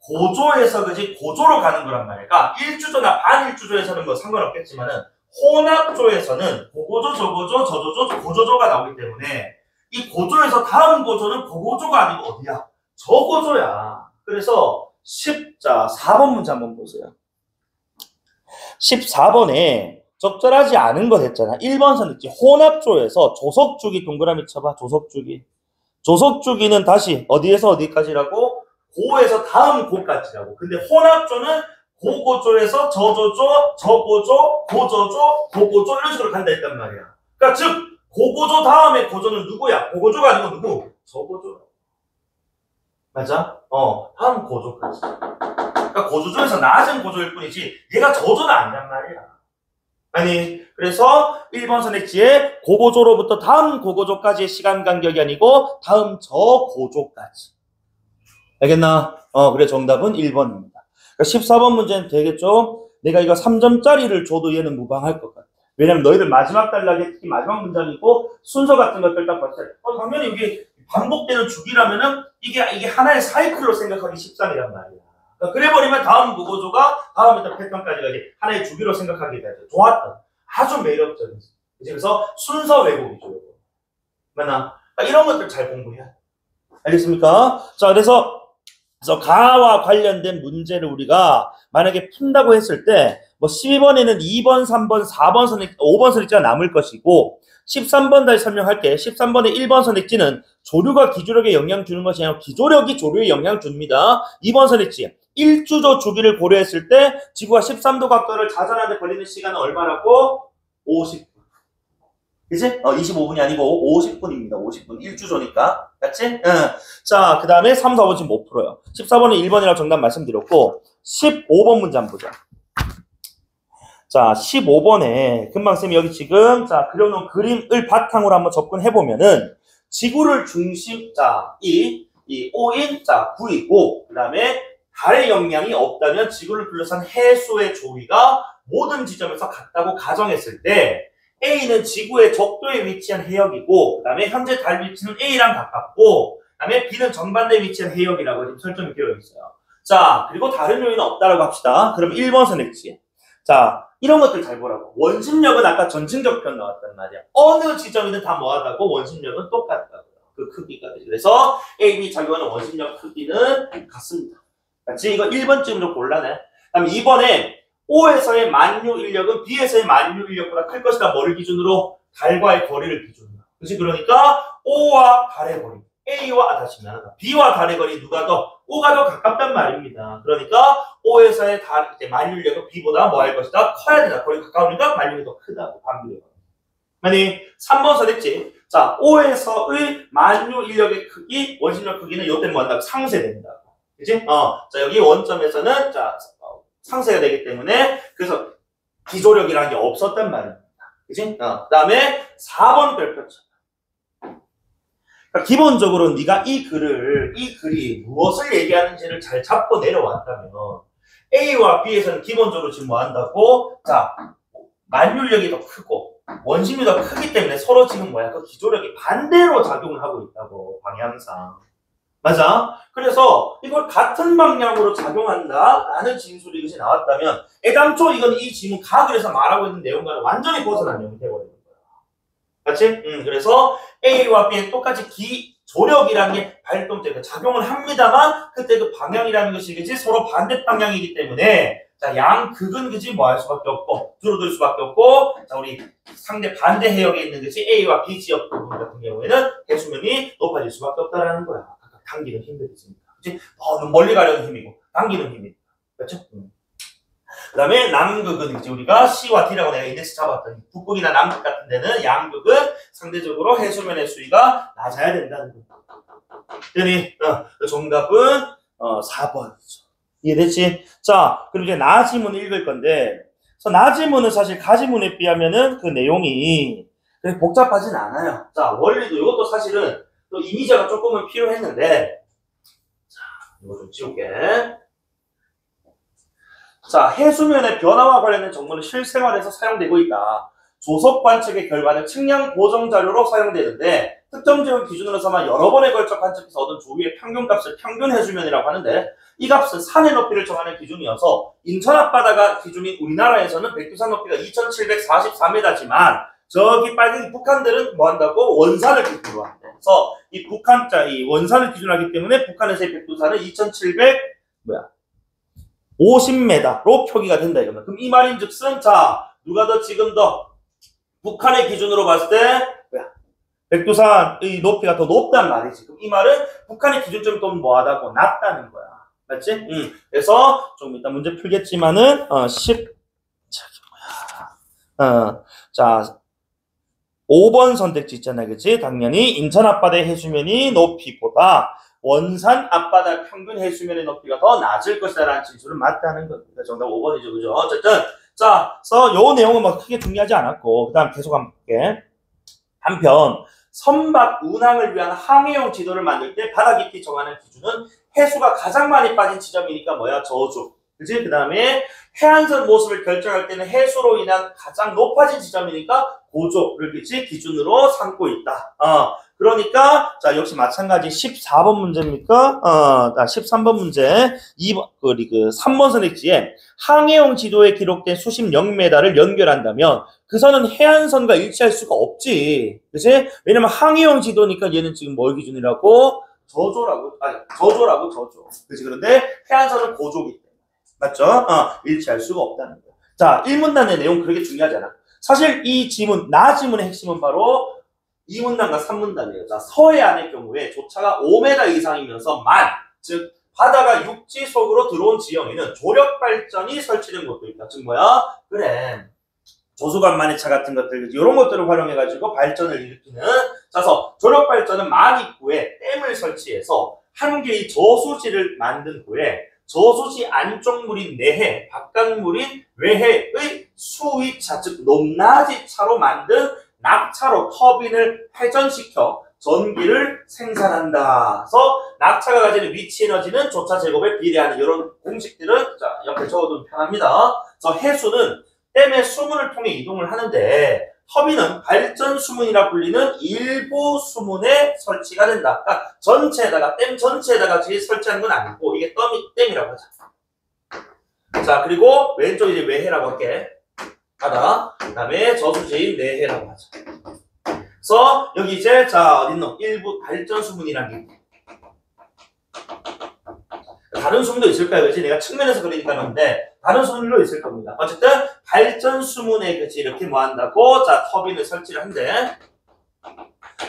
고조에서 그지 고조로 가는 거란 말이야. 그러니까 일주조나 반일주조에서는 뭐 상관없겠지만은 혼합조에서는 고고조, 저고조, 저조조, 고조조가 나오기 때문에 이 고조에서 다음 고조는 고고조가 아니고 어디야? 저고조야. 그래서 4번 문제 한번 보세요. 14번에 적절하지 않은 거 했잖아. 1번 선택지 혼합조에서 조석주기 동그라미 쳐봐. 조석주기. 조석주기는 다시 어디에서 어디까지라고? 고에서 다음 고까지라고. 근데 혼합조는 고고조에서 저조조, 저고조, 고저조, 고고조 이런 식으로 간다 했단 말이야. 그러니까 즉 고고조 다음에 고조는 누구야? 고고조가 아니고 누구? 저고조. 맞아? 다음 고조까지. 그러니까 고조조에서 낮은 고조일 뿐이지 얘가 저조는 아니란 말이야. 아니, 그래서 1번 선택지에 고고조로부터 다음 고고조까지의 시간 간격이 아니고 다음 저고조까지. 알겠나? 그래 정답은 1번입니다. 그러니까 14번 문제는 되겠죠? 내가 이거 3점짜리를 줘도 얘는 무방할 것 같아. 왜냐면 너희들 마지막 단락에 특히 마지막 문장이고 순서 같은 것들 딱 봤을 때 당연히 이게 반복되는 주기라면은 이게 하나의 사이클로 생각하기 쉽상이란 말이야. 그래버리면 다음 고고조가 다음에 패턴까지가 이제 하나의 주기로 생각하게 되죠. 좋았다. 아주 매력적이었어. 그래서 순서 왜곡이죠. 맞나? 이런 것들 잘 공부해야 돼. 알겠습니까? 그래서 가와 관련된 문제를 우리가 만약에 푼다고 했을 때 뭐 12번에는 2번, 3번, 4번 선택, 5번 선택지가 남을 것이고 13번 다시 설명할게. 13번의 1번 선택지는 조류가 기조력에 영향 주는 것이 아니라 기조력이 조류에 영향 줍니다. 2번 선택지 1주조 주기를 고려했을 때 지구가 13도 각도를 자전하는데 걸리는 시간은 얼마라고? 50분. 그치? 25분이 아니고 50분입니다. 50분. 1주조니까. 맞지? 자, 그 다음에 3, 4번 지금 못 풀어요. 14번은 1번이라고 정답 말씀드렸고 15번 문제 한번 보자. 자, 15번에 금방 쌤이 여기 지금 그려놓은 그림을 바탕으로 한번 접근해보면은 지구를 중심, 이 O인, 9이고 그 다음에 달의 영향이 없다면 지구를 둘러싼 해수의 조위가 모든 지점에서 같다고 가정했을 때 A는 지구의 적도에 위치한 해역이고 그 다음에 현재 달 위치는 A랑 가깝고 그 다음에 B는 정반대에 위치한 해역이라고 지금 설정이 되어 있어요. 자, 그리고 다른 요인은 없다라고 합시다. 그럼 1번 선택지. 이런 것들 잘 보라고. 원심력은 아까 전층적 표현 나왔단 말이야. 어느 지점이든 다 뭐하다고? 원심력은 똑같다고요. 그 크기가. 그래서 A, B 작용하는 원심력 크기는 같습니다. 같이 이거 1번쯤으로 곤란해. 그다음 2번에 O에서의 만유 인력은 B에서의 만유 인력보다 클 것이다. 뭐를 기준으로? 달과의 거리를 기준으로. 그치? 그러니까 O와 달의 거리. 다시 미안하다. B와 달의 거리 누가 더? O가 더 가깝단 말입니다. 그러니까 O에서의 이제 만유력은 B보다 뭐 할 것이다? 커야 된다. 거리 가까우니까 만유력이 더 크다고 반비례. 아니 3번 선택지. 자, O에서의 만유 인력의 크기, 원심력 크기는 요때 뭐 한다고? 상쇄된다. 그치? 자, 여기 원점에서는 자, 상쇄가 되기 때문에 그래서 기조력이라는 게 없었단 말입니다. 그치? 그 다음에 4번 별표점. 그러니까 기본적으로 네가 이 글이 무엇을 얘기하는지를 잘 잡고 내려왔다면 A와 B에서는 기본적으로 지금 뭐 한다고? 자, 만유력이 더 크고 원심이 더 크기 때문에 서로 지금 뭐야? 그 기조력이 반대로 작용을 하고 있다고, 방향상. 맞아? 그래서 이걸 같은 방향으로 작용한다라는 진술이 이것이 나왔다면 애당초 이건 이 지문 가글에서 말하고 있는 내용과는 완전히 벗어난 내용이 되어버리는 거야. 맞지? 그래서 A와 B는 똑같이 기조력이라는 게 발동되고 작용을 합니다만 그때 그 방향이라는 것이 그지 서로 반대 방향이기 때문에 자, 양극은 그지 뭐 할 수밖에 없고 줄어들 수밖에 없고 자, 우리 상대 반대 해역에 있는 것이 A와 B 지역 부분 같은 경우에는 해수면이 높아질 수밖에 없다라는 거야. 당기는 힘들이 있습니다. 그치? 멀리 가려는 힘이고, 당기는 힘이. 그렇죠? 그 다음에 남극은 이제 우리가 C와 D라고 내가 인덱스 잡았더니 북극이나 남극 같은 데는 양극은 상대적으로 해수면의 수위가 낮아야 된다는 거예요. 그러니, 정답은 4번이죠. 이해됐지? 자, 그럼 이제 나지문 읽을 건데, 그래서 나지문은 사실 가지문에 비하면은 그 내용이 그렇게 복잡하진 않아요. 자, 원리도 이것도 사실은 또 이미지가 조금은 필요했는데 자, 이거 좀 지울게. 자, 해수면의 변화와 관련된 정보는 실생활에서 사용되고 있다. 조석 관측의 결과는 측량 고정 자료로 사용되는데 특정 지역을 기준으로 삼아 여러 번에 걸쳐 관측해서 얻은 조위의 평균값을 평균 해수면이라고 하는데 이 값은 산의 높이를 정하는 기준이어서 인천 앞바다가 기준인 우리나라에서는 백두산 높이가 2744m지만 저기 빨간 북한들은 뭐 한다고? 원산을 기준으로 한대. 그래서 이 이 원산을 기준으로 하기 때문에 북한에서의 백두산은 2750m로 표기가 된다 이거면. 그럼 이 말인즉슨 자 누가 더 지금 더 북한의 기준으로 봤을 때 백두산의 높이가 더 높단 말이지. 그럼 이 말은 북한의 기준점이 좀 뭐하다고? 낮다는 거야. 맞지? 그래서 좀 이따 문제 풀겠지만은 자 5번 선택지 있잖아요. 그치? 당연히 인천 앞바다의 해수면이 높이보다 원산 앞바다 평균 해수면의 높이가 더 낮을 것이다 라는 진술은 맞다는 겁니다. 정답 5번이죠. 그죠? 어쨌든 자, 그래서 요 내용은 뭐 크게 중요하지 않았고 그 다음 계속 한번 볼게. 한편 선박 운항을 위한 항해용 지도를 만들 때 바다 깊이 정하는 기준은 해수가 가장 많이 빠진 지점이니까 뭐야? 저주. 그치? 그 다음에 해안선 모습을 결정할 때는 해수로 인한 가장 높아진 지점이니까 고조를 그치? 기준으로 삼고 있다. 그러니까 자 역시 마찬가지 14번 문제입니까? 13번 문제 2번 그 3번 선택지에 항해용 지도에 기록된 수심 0m를 연결한다면 그 선은 해안선과 일치할 수가 없지. 그치? 왜냐면 항해용 지도니까 얘는 지금 뭘 기준이라고? 저조. 그치? 그런데 해안선은 고조기 때문에. 맞죠? 일치할 수가 없다는 거야. 자, 1문단의 내용 그렇게 중요하지 않아. 사실 이 지문, 나 지문의 핵심은 바로 2문단과 3문단이에요. 자, 서해안의 경우에 조차가 5m 이상이면서 즉 바다가 육지 속으로 들어온 지형에는 조력 발전이 설치된 곳도 있다. 즉 뭐야? 그래. 조수간만의 차 같은 것들 이런 것들을 활용해가지고 발전을 일으키는. 그래서 조력 발전은 만 입구에 댐을 설치해서 한 개의 저수지를 만든 후에 저수지 안쪽 물인 내해, 바깥 물인 외해의 수위차, 즉 높낮이 차로 만든 낙차로 터빈을 회전시켜 전기를 생산한다. 그래서 낙차가 가지는 위치 에너지는 조차 제곱에 비례하는 이런 공식들은 자 옆에 적어두면 편합니다. 그래서 해수는 댐의 수문을 통해 이동을 하는데 터빈은 발전 수문이라 불리는 일부 수문에 설치가 된다. 그러니까 전체에다가 댐 전체에다가 설치하는 건 아니고 이게 댐이라고 하자. 자 그리고 왼쪽 이제 외해라고 할게. 바다. 그다음에 저수지인 내해라고 하자. 그래서 여기 이제 자 어딨노? 일부 발전 수문이란 게 있고. 다른 수문도 있을 거야. 그렇지? 내가 측면에서 그리니까 그런데 다른 수문도 있을 겁니다. 어쨌든 발전 수문에 그치 이렇게 뭐 한다고? 자 터빈을 설치를 한대.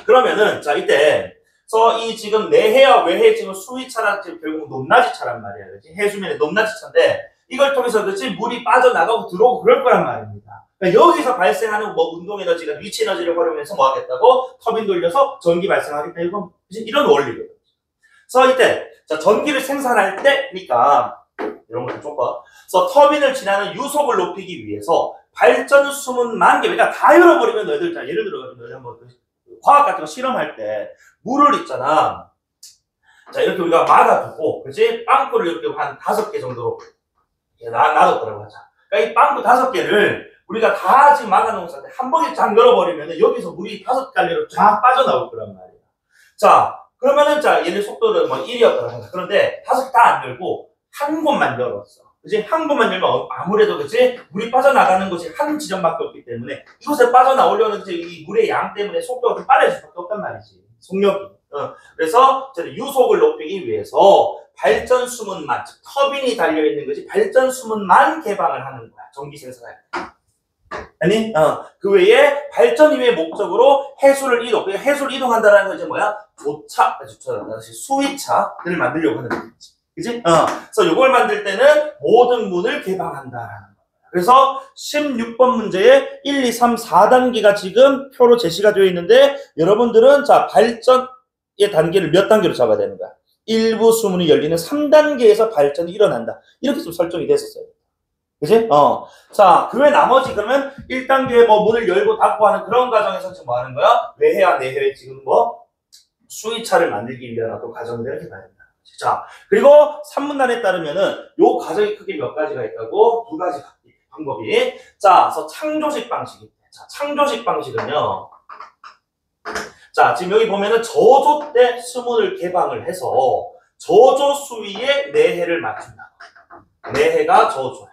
그러면은 자 이때 그래서 이 지금 내해와 외해 지금 수위차랑 지금 결국 높낮이차란 말이야. 그렇지? 해수면의 높낮이차인데 이걸 통해서 그렇지 물이 빠져나가고 들어오고 그럴 거란 말입니다. 그러니까 여기서 발생하는 뭐 운동 에너지가 위치 에너지를 활용해서 뭐 하겠다고? 터빈 돌려서 전기 발생하겠다. 이런 원리거든. 그래서 이때 자 전기를 생산할 때니까 이런 걸 좀 봐. 그래서 터빈을 지나는 유속을 높이기 위해서 발전 수문만 개, 그러니까 다 열어버리면 너희들 자 예를 들어 너희 한번 과학 같은 거 실험할 때 물을 있잖아. 자 이렇게 우리가 막아두고, 그렇지? 빵꾸를 이렇게 한 5개 정도로 놔뒀더라고 하자. 그러니까 이 빵꾸 5개를 우리가 다 지금 막아놓은 상태 한 번에 쫙 열어버리면 여기서 물이 5갈래로 쫙 빠져나올 거란 말이야. 자 그러면은 자 얘네 속도는 뭐 1이었다고 하자. 그런데 5개 다 안 열고 한 곳만 열었어. 그치? 한 곳만 열면 아무래도 그치? 물이 빠져나가는 곳이 한 지점밖에 없기 때문에 이곳에 빠져나오려는 그치? 이 물의 양 때문에 속도가 좀 빨라질 수밖에 없단 말이지. 속력이. 그래서 유속을 높이기 위해서 발전 수문만, 즉 터빈이 달려있는 것이 발전 수문만 개방을 하는 거야. 전기 생산할 때. 아니, 그 외에 발전 이외의 목적으로 해수를 이동한다는 건 이제 뭐야? 수위차를 만들려고 하는 거지. 그지? 그래서 이걸 만들 때는 모든 문을 개방한다라는 거야. 그래서 16번 문제에 1, 2, 3, 4단계가 지금 표로 제시가 되어 있는데 여러분들은 자 발전의 단계를 몇 단계로 잡아야 되는 거야? 일부 수문이 열리는 3단계에서 발전이 일어난다. 이렇게 좀 설정이 됐었어요. 그지? 자, 그 외 나머지 그러면 1단계에 뭐 문을 열고 닫고 하는 그런 과정에서 지금 뭐 하는 거야? 외해와 내해에 지금 뭐 수위차를 만들기 위한 또 과정을 이렇게 봐야 된다. 자, 그리고 산문단에 따르면은 요 과정이 크게 몇 가지가 있다고? 2가지 방법이. 자, 그래서 창조식 방식이. 자, 창조식 방식은요. 자, 지금 여기 보면은 저조 때 수문을 개방을 해서 저조 수위에 내해를 맞춘다. 내해가 저조야.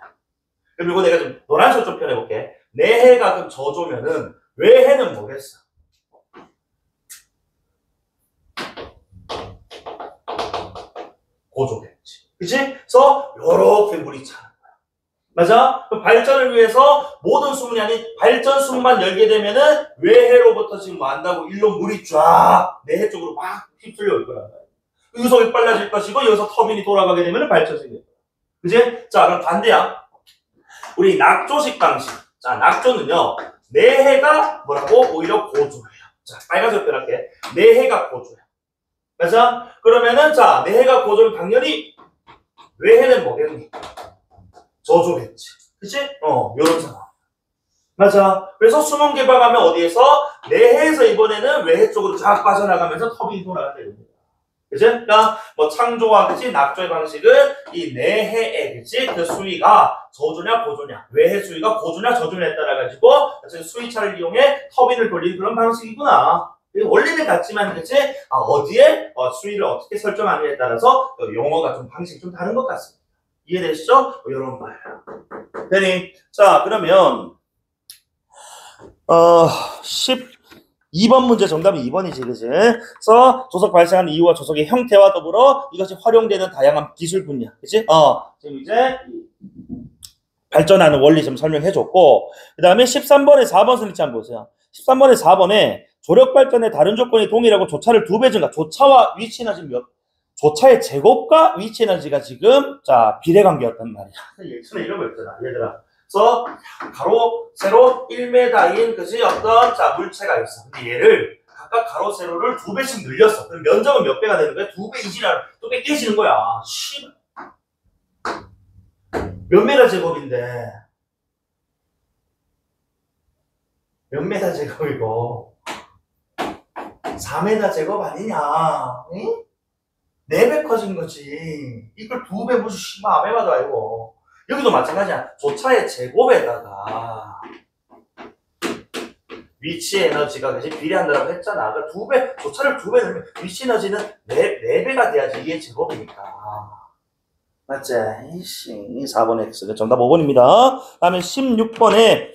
그리고 내가 좀 노란색 좀 표현해볼게. 내해가 그럼 저조면은 외해는 뭐겠어? 고조겠지. 그치? 그래서 요렇게 물이 차는 거야. 맞아? 그럼 발전을 위해서 모든 수문이 아닌 발전 수문만 열게 되면은 외해로부터 지금 뭐 한다고 일로 물이 쫙 내해 쪽으로 막 휩쓸려 올 거란 말이야. 유속이 빨라질 것이고 여기서 터빈이 돌아가게 되면은 발전이 생길 거야. 그치? 자, 그럼 반대야. 우리 낙조식 방식. 자, 낙조는요. 내해가 뭐라고? 오히려 고조예요. 자, 빨간색 표현할게. 내해가 고조야. 맞아? 그러면은 자, 내해가 고조면 당연히 외해는 뭐겠니? 저조겠지. 그치? 요런 상황. 맞아. 그래서 수문 개방하면 어디에서? 내해에서 이번에는 외해 쪽으로 쫙 빠져나가면서 터빈이 돌아간다 이겁니다. 그치? 그러니까 뭐 창조와 그치? 낙조의 방식은 이 내해의 그치? 그 수위가 저조냐 고조냐, 외해 수위가 고조냐 저조냐에 따라 가지고 수위차를 이용해 터빈을 돌리는 그런 방식이구나. 원리는 같지만 그치? 어디에 수위를 어떻게 설정하느냐에 따라서 용어가 좀 방식이 좀 다른 것 같습니다. 이해되시죠? 이런 말. 되니? 자, 그러면 12번 문제 정답은 2번이지, 그지? 그래서 조석 발생하는 이유와 조석의 형태와 더불어 이것이 활용되는 다양한 기술 분야, 그지? 지금 이제 발전하는 원리 좀 설명해줬고, 그 다음에 13번에 4번 슬리치 한번 보세요. 13번에 4번에 조력 발전의 다른 조건이 동일하고 조차를 2배 증가, 조차와 위치 에너지 조차의 제곱과 위치 에너지가 지금 자 비례관계였단 말이야. 예전에 이런 거 있잖아, 얘들아. 그래서 가로 세로 1m인 그지 어떤 자 물체가 있어. 근데 얘를 각각 가로 세로를 2배씩 늘렸어. 그럼 면적은 몇 배가 되는 거야? 2배 또 깨지는 거야. 몇 메다 제곱인데? 몇 메다 제곱이고 4m 제곱 아니냐? 응? 4배 커진 거지. 이걸 2배 무슨 씨발 아베마도 아니고. 여기도 마찬가지야. 조차의 제곱에다가 위치 에너지가 그치 비례한다고 했잖아. 그러니까 2배, 조차를 2배 넣으면 위치 에너지는 4배가 돼야지 이게 제곱이니까. 맞지? 이씨, 4번 X. 정답 5번입니다. 다음에 16번에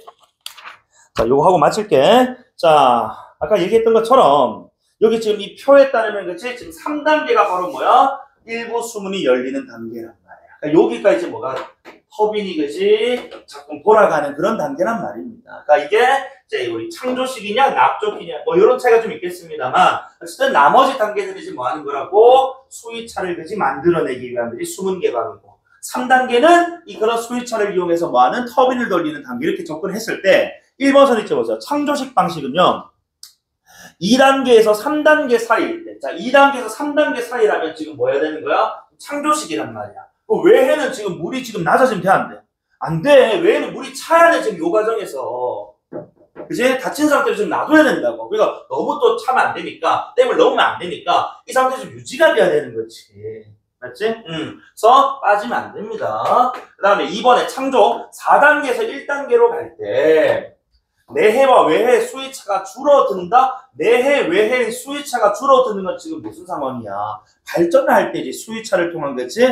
자, 요거 하고 마칠게. 자, 아까 얘기했던 것처럼 여기 지금 이 표에 따르면 그치? 지금 3단계가 바로 뭐야? 일부 수문이 열리는 단계란 말이야. 그러니까 여기가 이제 뭐가 터빈이 그치? 자꾸 돌아가는 그런 단계란 말입니다. 그러니까 이게 이제 우리 창조식이냐 낙조기냐 뭐 이런 차이가 좀 있겠습니다만 어쨌든 나머지 단계들이 지금 뭐 하는 거라고 수위차를 그지 만들어내기 위한 것이 수문 개방이고 3단계는 이 그런 수위차를 이용해서 뭐 하는 터빈을 돌리는 단계 이렇게 접근했을 때 1번 선이 보세요. 창조식 방식은요. 2단계에서 3단계 사이일 때. 자, 2단계에서 3단계 사이라면 지금 뭐 해야 되는 거야? 창조식이란 말이야. 외해는 지금 물이 지금 낮아지면 돼, 안 돼? 안 돼. 외해는 물이 차야 돼, 지금 요 과정에서. 그지? 닫힌 상태로 지금 놔둬야 된다고. 그러니까 너무 또 차면 안 되니까, 댐을 넣으면 안 되니까, 이 상태에서 좀 유지가 돼야 되는 거지. 맞지? 그래서 빠지면 안 됩니다. 그 다음에 2번에 창조 4단계에서 1단계로 갈 때, 내해와 외해 수위차가 줄어든다? 내해, 외해 수위차가 줄어드는 건 지금 무슨 상황이야? 발전을 할 때 이제 수위차를 통한 거지?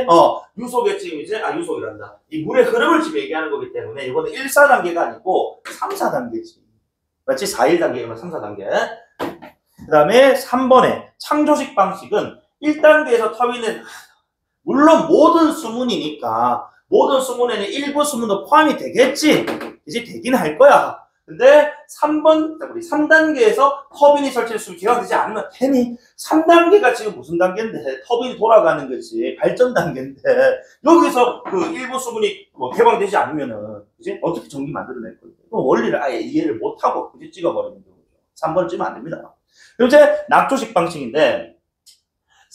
유속에 지금 이제, 유속이란다. 이 물의 흐름을 지금 얘기하는 거기 때문에 이거는 1, 4단계가 아니고 3, 4단계지. 맞지? 4, 1단계면 3, 4단계. 그 다음에 3번에 창조식 방식은 1단계에서 터빈은 물론 모든 수문이니까 모든 수문에는 일부 수문도 포함이 되겠지. 이제 되긴 할 거야. 근데 3단계에서 터빈이 설치됐으면 개방되지 않으면 되니 3단계가 지금 무슨 단계인데 터빈이 돌아가는 거지 발전 단계인데 여기서 그 일부 수문이 뭐 개방되지 않으면은 이제 어떻게 전기 만들어낼 건데 원리를 아예 이해를 못하고 그게 찍어버리는 거죠. 3번 찍으면 안 됩니다. 그리고 이제 낙조식 방식인데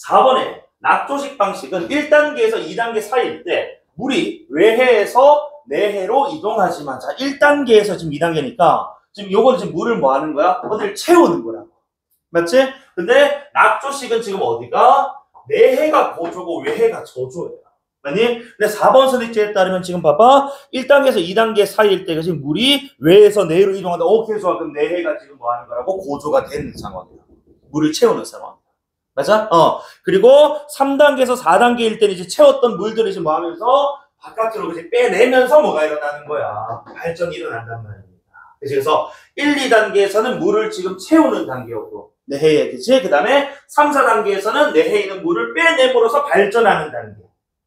4번에 낙조식 방식은 1단계에서 2단계 사이일 때 물이 외해에서 내해로 이동하지만 자 1단계에서 지금 2단계니까 지금 요건 지금 물을 뭐 하는 거야? 어디를 채우는 거라고. 맞지? 근데 낙조식은 지금 어디가? 내해가 고조고 외해가 저조예요. 맞니? 근데 4번 선택지에 따르면 지금 봐봐 1단계에서 2단계 사이일 때 지금 물이 외에서 내로 이동한다. 오케이 좋아. 그럼 내해가 지금 뭐 하는 거라고? 고조가 되는 상황이야. 물을 채우는 상황. 맞아? 그리고 3단계에서 4단계일 때는 이제 채웠던 물들이 지금 뭐 하면서 바깥으로 이제 빼내면서 뭐가 일어나는 거야. 발전이 일어난단 말입니다. 그래서 1, 2단계에서는 물을 지금 채우는 단계였고 내해에 그치? 그 다음에 3, 4단계에서는 내해에 있는 물을 빼내므로써 발전하는 단계.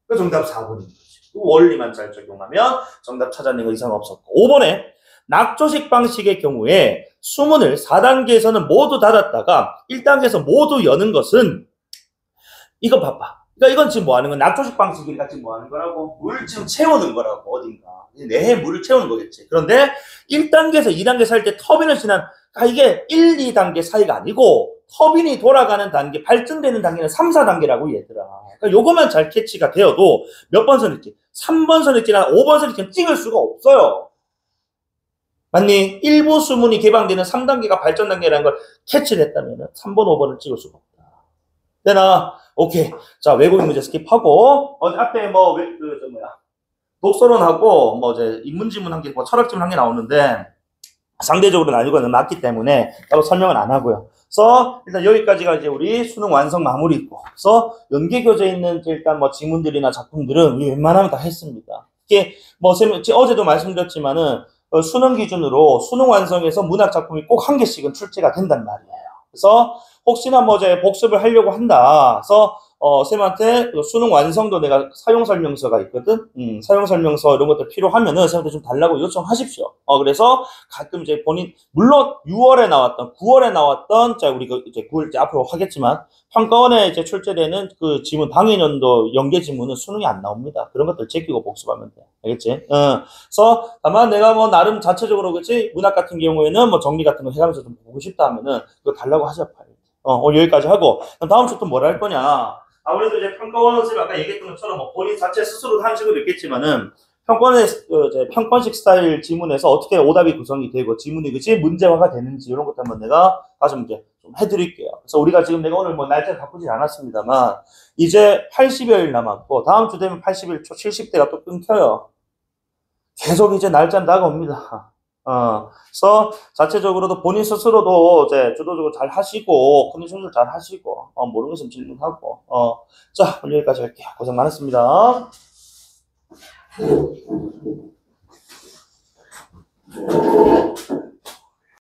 그 정답 4번인 거지. 그 원리만 잘 적용하면 정답 찾아내는 거 이상 없었고 5번에 낙조식 방식의 경우에 수문을 4단계에서는 모두 닫았다가 1단계에서 모두 여는 것은 이거 봐봐. 그러니까 이건 지금 뭐 하는 거야? 낙조식 방식이니까 지금 뭐 하는 거라고? 물 지금 채우는 거라고, 어딘가. 내해 물을 채우는 거겠지. 그런데 1단계에서 2단계 사이일 때 터빈을 지난, 이게 1, 2단계 사이가 아니고 터빈이 돌아가는 단계, 발전되는 단계는 3, 4단계라고 얘들아. 그러니까 요것만 잘 캐치가 되어도 몇 번 선택지? 3번 선택지나 5번 선택지는 찍을 수가 없어요. 맞니? 일부 수문이 개방되는 3단계가 발전 단계라는 걸 캐치를 했다면 3번, 5번을 찍을 수가 없다. 되나? 오케이. 자, 외국인 문제 스킵하고, 앞에 뭐, 독서론하고, 뭐, 이제, 인문지문 한 개, 뭐, 철학지문 한 개 나오는데, 상대적으로 난이도가 낮기 때문에 따로 설명은 안 하고요. 그래서, 일단 여기까지가 이제 우리 수능 완성 마무리 있고, 그래서 연계교재에 있는 일단 뭐, 지문들이나 작품들은 우리 웬만하면 다 했습니다. 이게, 뭐, 어제도 말씀드렸지만은, 수능 기준으로 수능 완성에서 문학 작품이 꼭 한 개씩은 출제가 된단 말이에요. 그래서, 혹시나 뭐 이제 복습을 하려고 한다. 그래서 쌤한테 수능 완성도 내가 사용 설명서가 있거든. 사용 설명서 이런 것들 필요하면은 쌤한테 좀 달라고 요청하십시오. 그래서 가끔 이제 본인 물론 6월에 나왔던 9월에 나왔던 자 우리 이제 9월 이제 앞으로 하겠지만 평가원에 이제 출제되는 그 지문 당해년도 연계 지문은 수능이 안 나옵니다. 그런 것들 제끼고 복습하면 돼. 알겠지? 그래서 다만 내가 뭐 나름 자체적으로 그렇지 문학 같은 경우에는 뭐 정리 같은 거 해가면서 좀 보고 싶다 하면은 그거 달라고 하셔 봐요. 여기까지 하고 다음 주 또 뭘 할 거냐? 아무래도 이제 평가원 선생님 아까 얘기했던 것처럼 뭐 본인 자체 스스로도 한 식으로 있겠지만은 평가원의 이제 평권식 스타일 지문에서 어떻게 오답이 구성이 되고 지문이 그치 문제화가 되는지 이런 것도 한번 내가 다시 이제 좀 해드릴게요. 그래서 우리가 지금 내가 오늘 뭐 날짜 바꾸진 않았습니다만 이제 80여일 남았고 다음 주 되면 80일 초 70대가 또 끊겨요. 계속 이제 날짜는 다가옵니다. 그래서 자체적으로도 본인 스스로도 이제 주도적으로 잘 하시고 컨디션을 잘 하시고 모르는 것은 질문하고 자 오늘 여기까지 할게요. 고생 많았습니다.